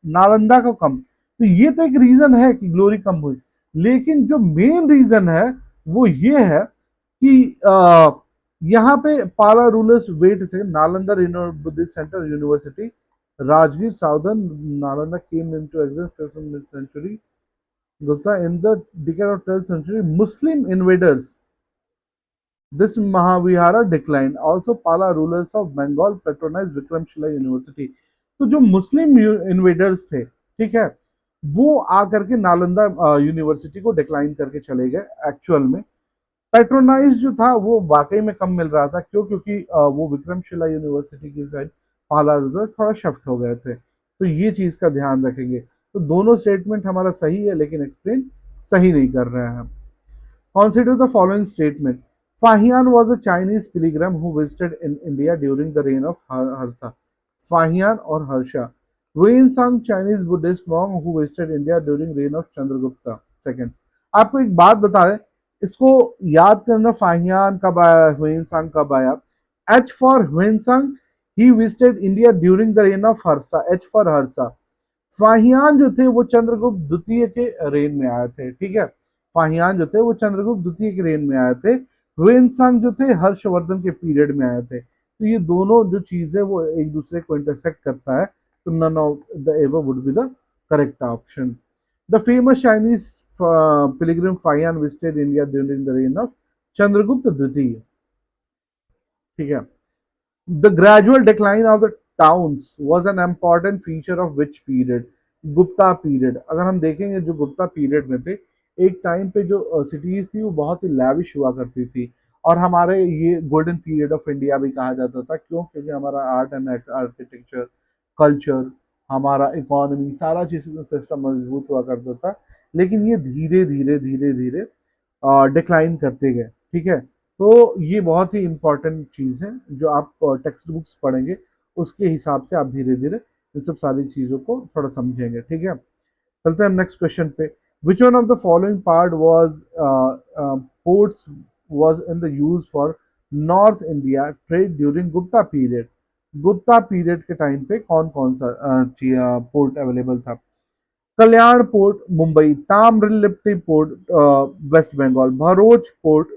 नालंदा को कम। तो ये तो एक रीजन है कि ग्लोरी कम हुई, लेकिन जो मेन रीजन है वो ये है कि यहाँ पे पाला रूलर्स, वेट से, Nalanda Buddhist centre university Rajgir southern Nalanda came into existence 5th century Gupta in the decade of 12th century Muslim invaders. This Mahavihara declined. Also, Pala rulers of Bengal patronized Vikramshila University. तो जो मुस्लिम invaders थे, ठीक है, वो आकर के Nalanda university को decline करके चले गए। एक्चुअल में पैट्रोनाइज जो था वो वाकई में कम मिल रहा था। क्यों? क्योंकि वो विक्रमशिला यूनिवर्सिटी की साइड पाला रूलर थोड़ा शिफ्ट हो गए थे। तो ये चीज का ध्यान रखेंगे। तो दोनों स्टेटमेंट हमारा सही है, लेकिन एक्सप्लेन सही नहीं कर रहे हैं। Consider the following statement. Fahian was a Chinese pilgrim who visited in India during the reign of Harsha. Fahian और Harsha. Wensang Chinese Buddhist monk who visited India during reign of Chandragupta second. आपको एक बात बता दें, इसको याद करना, फाहियान कब आया, ह्वेनसांग कब आया। H for Hiuen Tsang, he visited India during the reign of Harsha. H for Harsha. Fa Hien जो थे वो चंद्रगुप्त द्वितीय के रेन में आए थे। ठीक है, फाहियान जो थे वो चंद्रगुप्त द्वितीय के रेन में आए थे। ह्वेनसांग जो थे हर्षवर्धन के पीरियड में आए थे। तो ये दोनों जो चीज है वो एक दूसरे को इंटरसेक्ट करता है। तो none of the above would be the correct option. The famous Chinese pilgrim Fa Hien visited India during the reign of Chandragupta द्वितीय। ठीक है। The gradual decline of the towns was an important feature of which period? Gupta period. अगर हम देखेंगे जो Gupta period में थे, एक टाइम पे जो सिटीज थी वो बहुत ही लैविश हुआ करती थी, और हमारे ये गोल्डन पीरियड ऑफ इंडिया भी कहा जाता था। क्यों? क्योंकि हमारा आर्ट एंड आर्किटेक्चर, कल्चर, हमारा इकोनॉमी, सारा चीज सिस्टम मजबूत हुआ करता था। लेकिन ये धीरे धीरे धीरे धीरे डिक्लाइन करते गए। ठीक है, तो ये बहुत ही इंपॉर्टेंट चीज है, जो आप टेक्स्ट बुक्स पढ़ेंगे उसके हिसाब से आप धीरे धीरे इन सब सारी चीजों को थोड़ा समझेंगे। ठीक है, चलते हैं नेक्स्ट क्वेश्चन पे। Which one of the following part was ports was in the use for north India trade during Gupta period? Gupta period के टाइम पे कौन कौन सा पोर्ट अवेलेबल था? Kalyan port Mumbai, Tamralipti port West Bengal, Bharuch port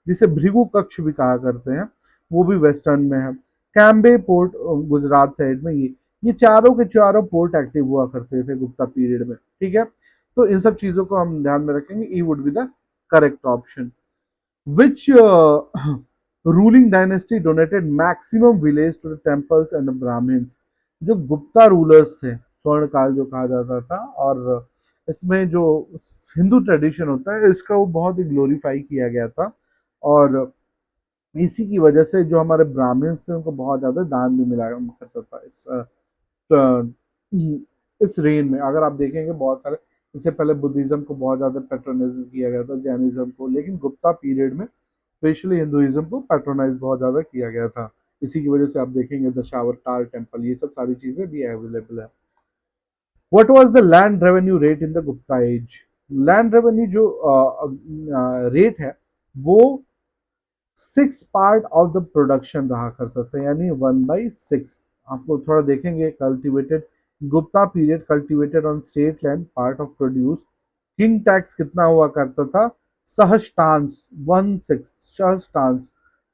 जिसे भृगु कक्ष भी कहा करते हैं वो भी वेस्टर्न में है, कैम्बे पोर्ट गुजरात साइड में। ये चारों के चारों पोर्ट एक्टिव हुआ करते थे गुप्ता पीरियड में, ठीक है। तो इन सब चीजों को हम ध्यान में रखेंगे, E would be the correct option. Which ruling dynasty donated maximum village to the temples and Brahmans. जो गुप्ता रूलर्स थे, स्वर्ण काल जो कहा जाता था, और इसमें जो हिंदू ट्रेडिशन होता है इसका वो बहुत ही ग्लोरीफाई किया गया था, और इसी की वजह से जो हमारे ब्राह्मण्स थे उनको बहुत ज्यादा दान भी मिला करता था इस रेन में। अगर आप देखेंगे बहुत सारे, इससे पहले बुद्धिज्म को बहुत ज्यादा पैट्रोनाइज किया गया था, जैनिज्म को, लेकिन गुप्ता पीरियड में स्पेशली हिंदुइज्म को पैट्रोनाइज बहुत ज्यादा किया गया था। इसी की वजह से आप देखेंगे दशावतार टेम्पल, ये सब सारी चीजें भी अवेलेबल है। What was the land revenue rate in the Gupta age. Land revenue जो रेट है वो 6 पार्ट ऑफ द प्रोडक्शन रहा करता था, यानी 1/6। आपको थोड़ा देखेंगे, cultivated Gupta period cultivated on state land part of produce. King tax कितना हुआ करता था, सहस्टांश, 1/6 सहस्टांश,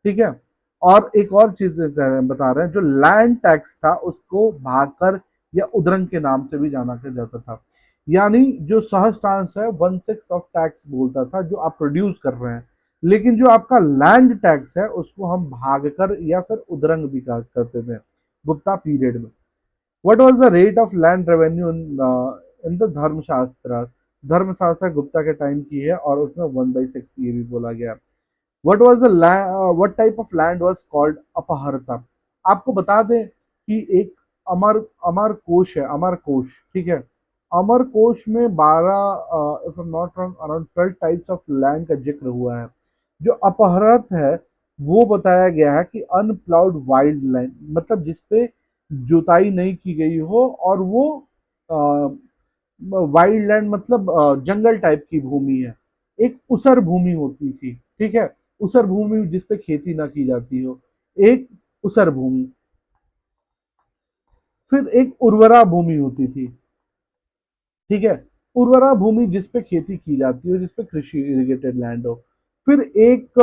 ठीक है। और एक और चीज बता रहे हैं, जो लैंड टैक्स था उसको भाकर या उद्रंग के नाम से भी जाना जाता था, यानी जो सहस्टांश है 1/6 ऑफ टैक्स बोलता था जो आप प्रोड्यूस कर रहे हैं, लेकिन जो आपका लैंड टैक्स है उसको हम भागकर या फिर उद्रंग भी कहा करते थे गुप्ता पीरियड में। What was the rate of land revenue in the धर्मशास्त्र। धर्मशास्त्र गुप्ता के टाइम की है और उसमें 1/6 ये भी बोला गया। What was the what type of land was called Aprahata. आपको बता दें कि एक अमर अमर कोश है, अमर कोश, ठीक है। अमर कोश में 12 if I am not wrong around 12 types of land का जिक्र हुआ है। जो अपहरत है वो बताया गया है कि अनप्लाउड वाइल्ड लैंड, मतलब जिसपे जुताई नहीं की गई हो, और वो वाइल्ड लैंड मतलब जंगल टाइप की भूमि है। एक उसर भूमि होती थी, ठीक है, उसर भूमि जिसपे खेती ना की जाती हो, एक उसर भूमि। फिर एक उर्वरा भूमि होती थी, ठीक है, उर्वरा भूमि जिसपे खेती की जाती हो, जिसपे कृषि इरिगेटेड लैंड हो। फिर एक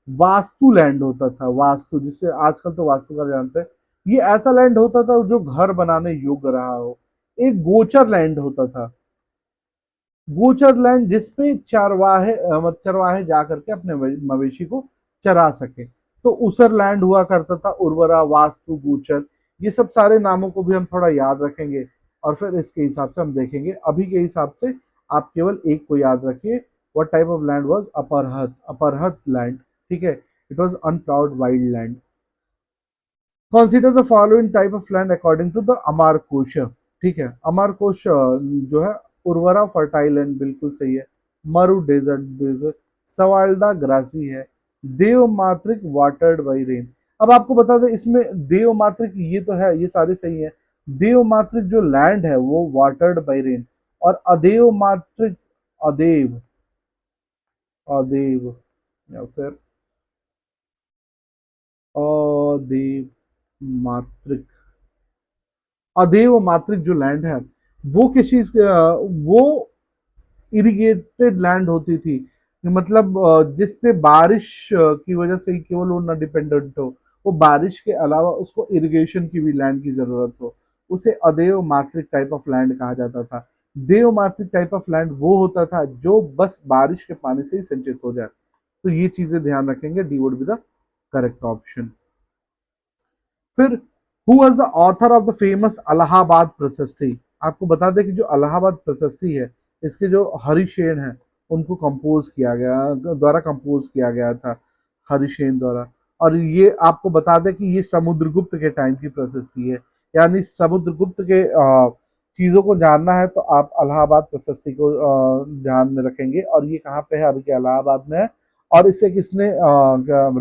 वास्तु लैंड होता था, वास्तु जिसे आजकल तो वास्तु का जानते हैं, ये ऐसा लैंड होता था जो घर बनाने योग्य रहा हो। एक गोचर लैंड होता था, गोचर लैंड जिसपे चरवाहे जा करके अपने मवेशी को चरा सके, तो उसर लैंड हुआ करता था, उर्वरा, वास्तु, गोचर। ये सब सारे नामों को भी हम थोड़ा याद रखेंगे, और फिर इसके हिसाब से हम देखेंगे। अभी के हिसाब से आप केवल एक को याद रखिए, what type of land was Aprahata, Aprahata land, ठीक है, it was unploughed wild land. Consider the following type of land according to the Amarakosha, ठीक है। अमार कोश जो है, उर्वरा फर्टाइल लैंड बिल्कुल सही है, मरु डेजर्ट बिल्कुल, सवाल्डा ग्रासी है, देवमात्रिक वाटर्ड बाई रेन। अब आपको बता दें इसमें देवमात्रिक ये तो है, ये सारे सही है। देवमात्रिक जो लैंड है वो वाटर्ड बाई रेन, और अदेव मात्रिक, अदेव, अदेव या फिर अदेव मात्रिक, अदेव मात्रिक जो लैंड है वो किस चीज वो इरिगेटेड लैंड होती थी, मतलब जिसपे बारिश की वजह से ही केवल वो ना डिपेंडेंट हो, वो बारिश के अलावा उसको इरिगेशन की भी लैंड की जरूरत हो, उसे अदेव मात्रिक टाइप ऑफ लैंड कहा जाता था। देव मात्रिक टाइप ऑफ लैंड वो होता था जो बस बारिश के पानी से ही संचित हो जाए। तो ये चीजें ध्यान रखेंगे, D would be the correct option. फिर who was the author of the famous Allahabad Prashasti. आपको बता दें कि जो अलाहाबाद प्रशस्ति है इसके जो हरिशेन है उनको कंपोज किया गया, द्वारा कंपोज किया गया था, हरिशेन द्वारा। और ये आपको बता दें कि ये समुद्रगुप्त के टाइम की प्रशस्ति है, यानी समुद्रगुप्त के चीजों को जानना है तो आप अलाहाबाद प्रशस्ति को ध्यान में रखेंगे, और ये कहाँ पे है, अभी के इलाहाबाद में है। और इसे किसने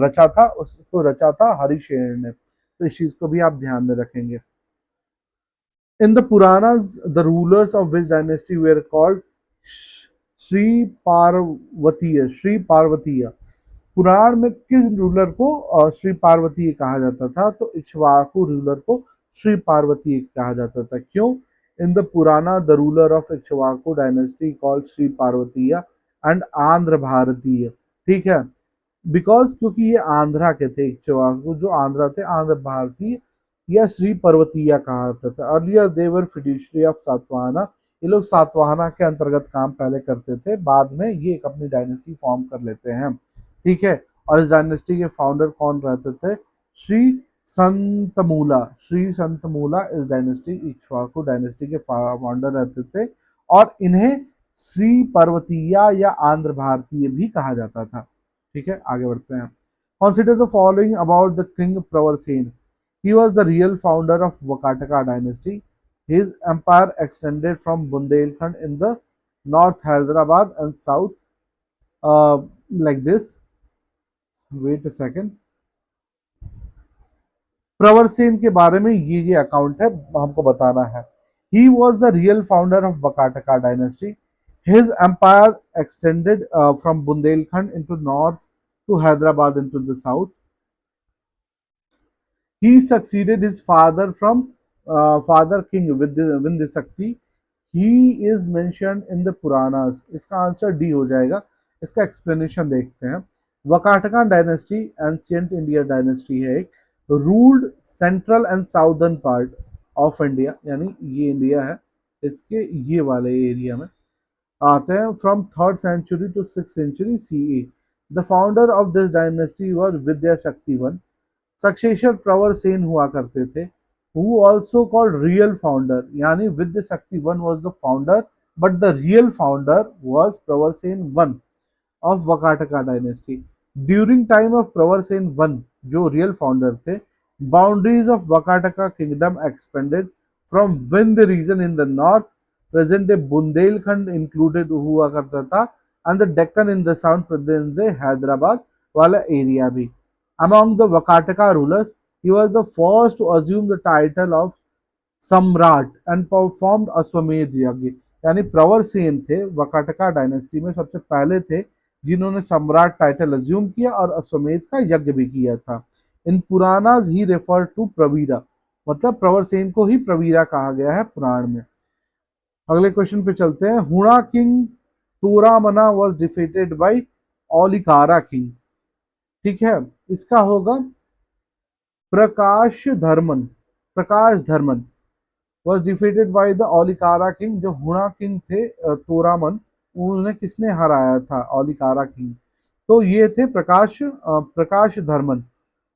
रचा था, उसको रचा था हरिशेन ने, तो इस चीज को भी आप ध्यान में रखेंगे। In the Puranas the rulers of which dynasty were called Shri Parvatiya, Shri Parvatiya. Purana में किस रूलर को श्री पार्वतीय कहा जाता था, तो इक्ष्वाकु रूलर को श्री पार्वतीय कहा जाता था। क्यों, in the Purana the ruler of Ikshvaku dynasty called Sri Parvatiya and Andhra Bharatiya. ठीक है, बिकॉज क्योंकि ये आंध्रा के थे, इक्ष्वाकु जो आंध्रा थे, आंध्र भारतीय या श्री पर्वतीय कहा जाता था। Earlier they were fiduciary of Satavahana, ये लोग सातवाहना के अंतर्गत काम पहले करते थे, बाद में ये एक अपनी डायनेस्टी फॉर्म कर लेते हैं। ठीक है, और इस डायनेस्टी के फाउंडर कौन रहते थे? श्री संतमूला। श्री संतमूला इस डायनेस्टी इक्ष्वाकु डायनेस्टी के फाउंडर रहते थे, और इन्हें श्री पर्वतीय या आंध्र भारतीय भी कहा जाता था। ठीक है, आगे बढ़ते हैं। Consider the following about the king Pravarsen. He was the real founder of Vakataka dynasty. His empire extended from Bundelkhand in the north Hyderabad and south, like this. Wait a second. Pravarasena के बारे में ये account है, हमको बताना है। He was the real founder of Vakataka dynasty. His empire extended from Bundelkhand into north to Hyderabad into the south. He succeeded his father from father king Vindhyasakti. He is mentioned in the Puranas. इसका answer D हो जाएगा। इसका explanation देखते हैं। Vakataka dynasty ancient India dynasty है एक, ruled central and southern part of India, यानी ये इंडिया है, इसके ये वाले एरिया में आते हैं, from 3rd century to 6th century CE. The founder of this dynasty was Vidya Shakti one. Successor प्रवर सेन हुआ करते थे, who also called real founder, यानी विद्या Shakti one was the founder, but the real founder was Pravarsen one of Vakataka dynasty. During time of Pravarsen one, जो real founder थे, boundaries of Vakataka kingdom expanded from Vindhya region in the north, present day Bundelkhand included हुआ करता था, and the Deccan in the south, present day Hyderabad वाला area भी। Among the Vakataka rulers, he was the first to assume the title of सम्राट and performed अश्वमेध यज्ञ, यानी प्रवर सेन थे वकाटका डायनेस्टी में सबसे पहले थे जिन्होंने सम्राट टाइटल अज्यूम किया और अश्वमेध का यज्ञ भी किया था। इन पुराणाज ही रेफर टू प्रवीरा, मतलब प्रवर सेन को ही प्रवीरा कहा गया है पुराण में। अगले क्वेश्चन पे चलते हैं। Huna king Toramana was defeated by Aulikara king. ठीक है, इसका होगा Prakash Dharman. Prakash Dharman was defeated by the Aulikara king. जो हुणा किंग थे तोरामन, उन्हें किसने हराया था? ओलिकारा किंग। तो ये थे Prakash Dharman.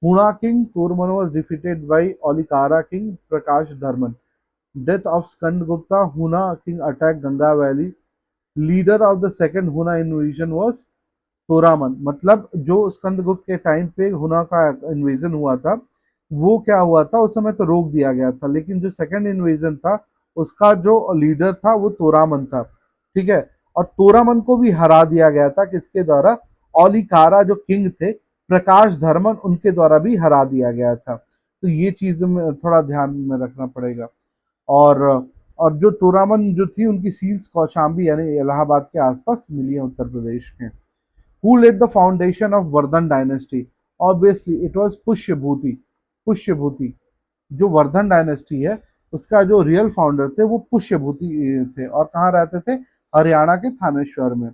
Huna king Toraman was defeated by Aulikara king Prakash Dharman. Death of Skandagupta, Huna king attack Ganga valley. Leader of the second Huna invasion was Toraman. मतलब जो स्कंदगुप्त के टाइम पे हुणा का इन्वेजन हुआ था, वो क्या हुआ था उस समय तो रोक दिया गया था, लेकिन जो सेकंड इन्वेजन था उसका जो लीडर था वो तोरामन था। ठीक है, और तोरामन को भी हरा दिया गया था, किसके द्वारा? ओलिकारा जो किंग थे प्रकाश धर्मन, उनके द्वारा भी हरा दिया गया था। तो ये चीज में थोड़ा ध्यान में रखना पड़ेगा। और जो तोरामन जो थी उनकी सील्स कौशाम्बी यानी इलाहाबाद के आसपास मिली है उत्तर प्रदेश में। Who led the foundation of Vardhan dynasty? Obviously it was Pushyabhuti. Pushyabhuti जो वर्धन डायनेस्टी है उसका जो रियल फाउंडर थे वो पुष्यभूति थे, और कहाँ रहते थे? हरियाणा के थानेश्वर में।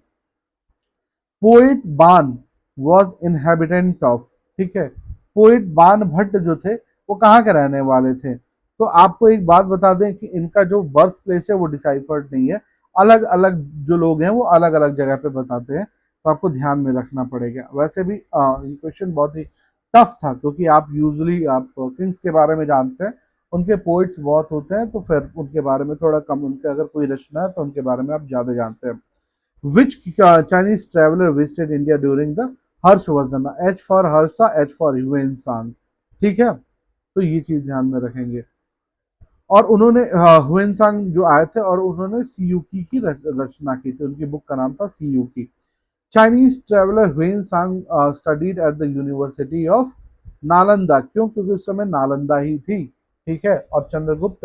पोएट बान वॉज इनहेबिटेंट ऑफ। ठीक है, पोएट बान भट्ट जो थे वो कहाँ के रहने वाले थे? तो आपको एक बात बता दें कि इनका जो बर्थ प्लेस है वो डिसाइफर्ड नहीं है, अलग अलग जो लोग हैं वो अलग अलग जगह पे बताते हैं, तो आपको ध्यान में रखना पड़ेगा। वैसे भी ये क्वेश्चन बहुत ही टफ था, क्योंकि आप यूजुअली आप किंग्स के बारे में जानते हैं, उनके पोइट्स बहुत होते हैं, तो फिर उनके बारे में थोड़ा कम, उनके अगर कोई रचना है तो उनके बारे में आप ज़्यादा जानते हैं। Which Chinese traveller visited India during the Harshavardhan? H for Harsha, H for Hiuen Tsang. ठीक है, तो ये चीज ध्यान में रखेंगे। और उन्होंने ह्यूएनसांग जो आए थे और उन्होंने सीयूकी की रचना की थी, उनकी बुक का नाम था Si Yu Ki. Chinese traveller Hiuen Tsang studied at the university of Nalanda. क्यों? क्योंकि उस समय नालंदा ही थी। ठीक है, और चंद्रगुप्त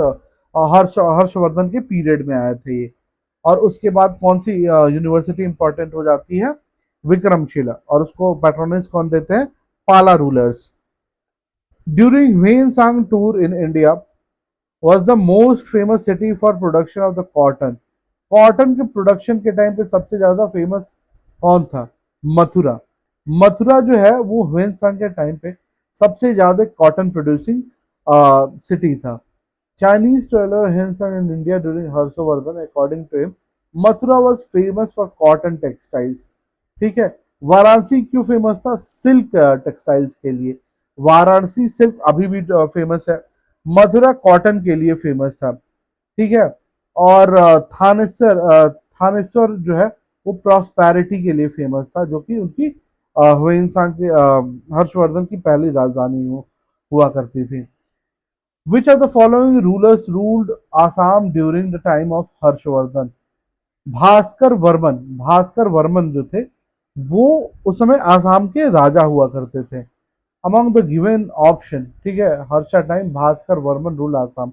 हर्षवर्धन के पीरियड में आए थे ये। और उसके बाद कौन सी यूनिवर्सिटी इंपॉर्टेंट हो जाती है? विक्रमशिला, और उसको पैट्रोनेज कौन देते हैं? Pala rulers. During Hiuen Tsang tour in India, was the most famous city for production of the cotton. Cotton के प्रोडक्शन के टाइम पे सबसे ज्यादा फेमस कौन था? मथुरा। मथुरा जो है वो ह्वेन सांग के टाइम पे सबसे ज्यादा कॉटन प्रोड्यूसिंग सिटी था। Chinese traveler Hensong in India during Harshvardhan, according to him, Mathura was famous for cotton textiles। ठीक है। वाराणसी क्यों फेमस था? सिल्क टेक्सटाइल्स के लिए। वाराणसी सिल्क अभी भी फेमस है। मथुरा कॉटन के लिए फेमस था। ठीक है। और थानेश्वर जो है वो प्रॉस्पेरिटी के लिए फेमस था, जो कि उनकी हुएनसांग के हर्षवर्धन की पहली राजधानी हुआ करती थी। Which of the following rulers ruled Assam during the time of Harshvardhan? Bhaskar Varman जो थे वो उस समय आसाम के राजा हुआ करते थे। अमंग द गिवन ऑप्शन, ठीक है, Harsha time Bhaskar Varman rule Assam.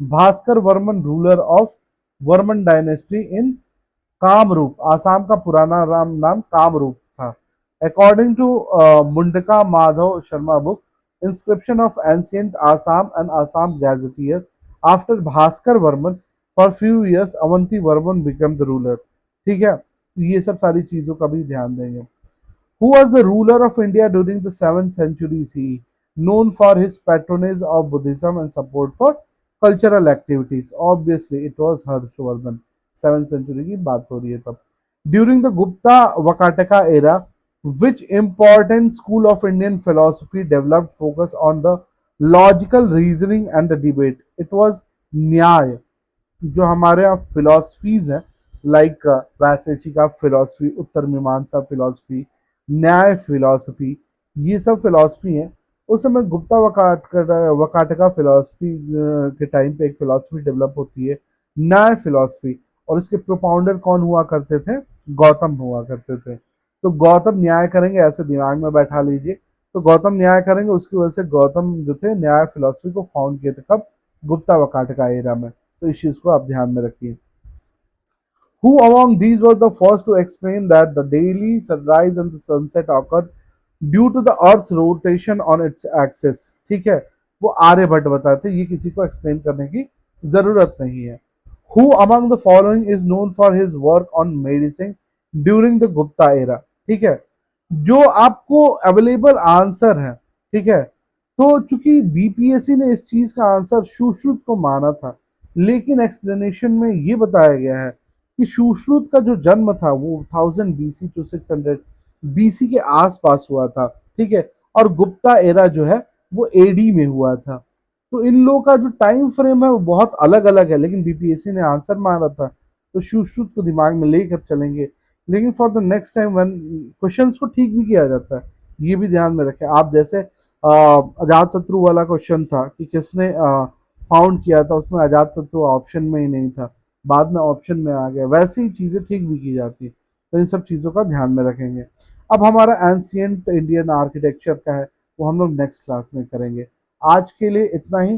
Bhaskar Varman ruler of Varman dynasty in Kamrup. Assam का पुराना नाम कामरूप था। अकॉर्डिंग टू मुंडका Madhav Sharma book inscription of ancient Assam and Assam gazetteer after Bhaskar Varman for few years Avanti Varman become the ruler. ठीक है, ये सब सारी चीजों का भी ध्यान देंगे। Who was the ruler of India during the 7th century CE, known for his patronage of Buddhism and support for cultural activities? Obviously, it was Harshvardhan। 7th century की बात हो रही है तब। During the Gupta Vakataka era, which important school of Indian philosophy developed focus on the logical reasoning and the debate? It was न्याय। जो हमारे यहाँ फिलोसफीज हैं, लाइक वैशेषिका फिलोसफी, उत्तर मीमांसा फिलोसफी, न्याय फिलोसफी, ये सब फिलोसफी हैं। उस समय गुप्ता वकाटका फिलोसफी के टाइम पे एक फिलोसफी डेवलप होती है, न्याय फिलोसफी, और इसके प्रोपाउंडर कौन हुआ करते थे? गौतम हुआ करते थे। तो गौतम न्याय करेंगे, ऐसे दिमाग में बैठा लीजिए। तो गौतम न्याय करेंगे, उसकी वजह से गौतम जो थे न्याय फिलोसफी को फाउंड किए थे। कब? गुप्ता वकाटका एरा में। तो इस चीज को आप ध्यान में रखिए। Who among these was the first to explain that the daily sunrise and the sunset occurred due to the Earth's rotation on its axis? ठीक है, वो आर्यभट्ट बताते, ये किसी को एक्सप्लेन करने की जरूरत नहीं है। Who among the following is known for his work on medicine during the Gupta era? ठीक है, जो आपको अवेलेबल आंसर है, ठीक है, तो चूंकि बीपीएससी ने इस चीज का आंसर सुश्रुत को माना था, लेकिन एक्सप्लेनेशन में ये बताया गया है कि सुश्रुत का जो जन्म था वो 1000 बीसी टू 600 बीसी के आसपास हुआ था। ठीक है, और गुप्ता एरा जो है वो एडी में हुआ था। तो इन लोगों का जो टाइम फ्रेम है वो बहुत अलग अलग है, लेकिन बीपीएससी ने आंसर मारा था, तो सुश्रुत को दिमाग में लेकर चलेंगे। लेकिन for the next time one questions को ठीक भी किया जाता है, ये भी ध्यान में रखें आप। जैसे अजात शत्रु वाला क्वेश्चन था कि किसने फाउंड किया था, उसमें अजात शत्रु ऑप्शन में ही नहीं था, बाद में ऑप्शन में आ गया। वैसी ही चीजें ठीक भी की जाती है, तो इन सब चीजों का ध्यान में रखेंगे। अब हमारा एंशियंट इंडियन आर्किटेक्चर का है, वो हम लोग नेक्स्ट क्लास में करेंगे। आज के लिए इतना ही।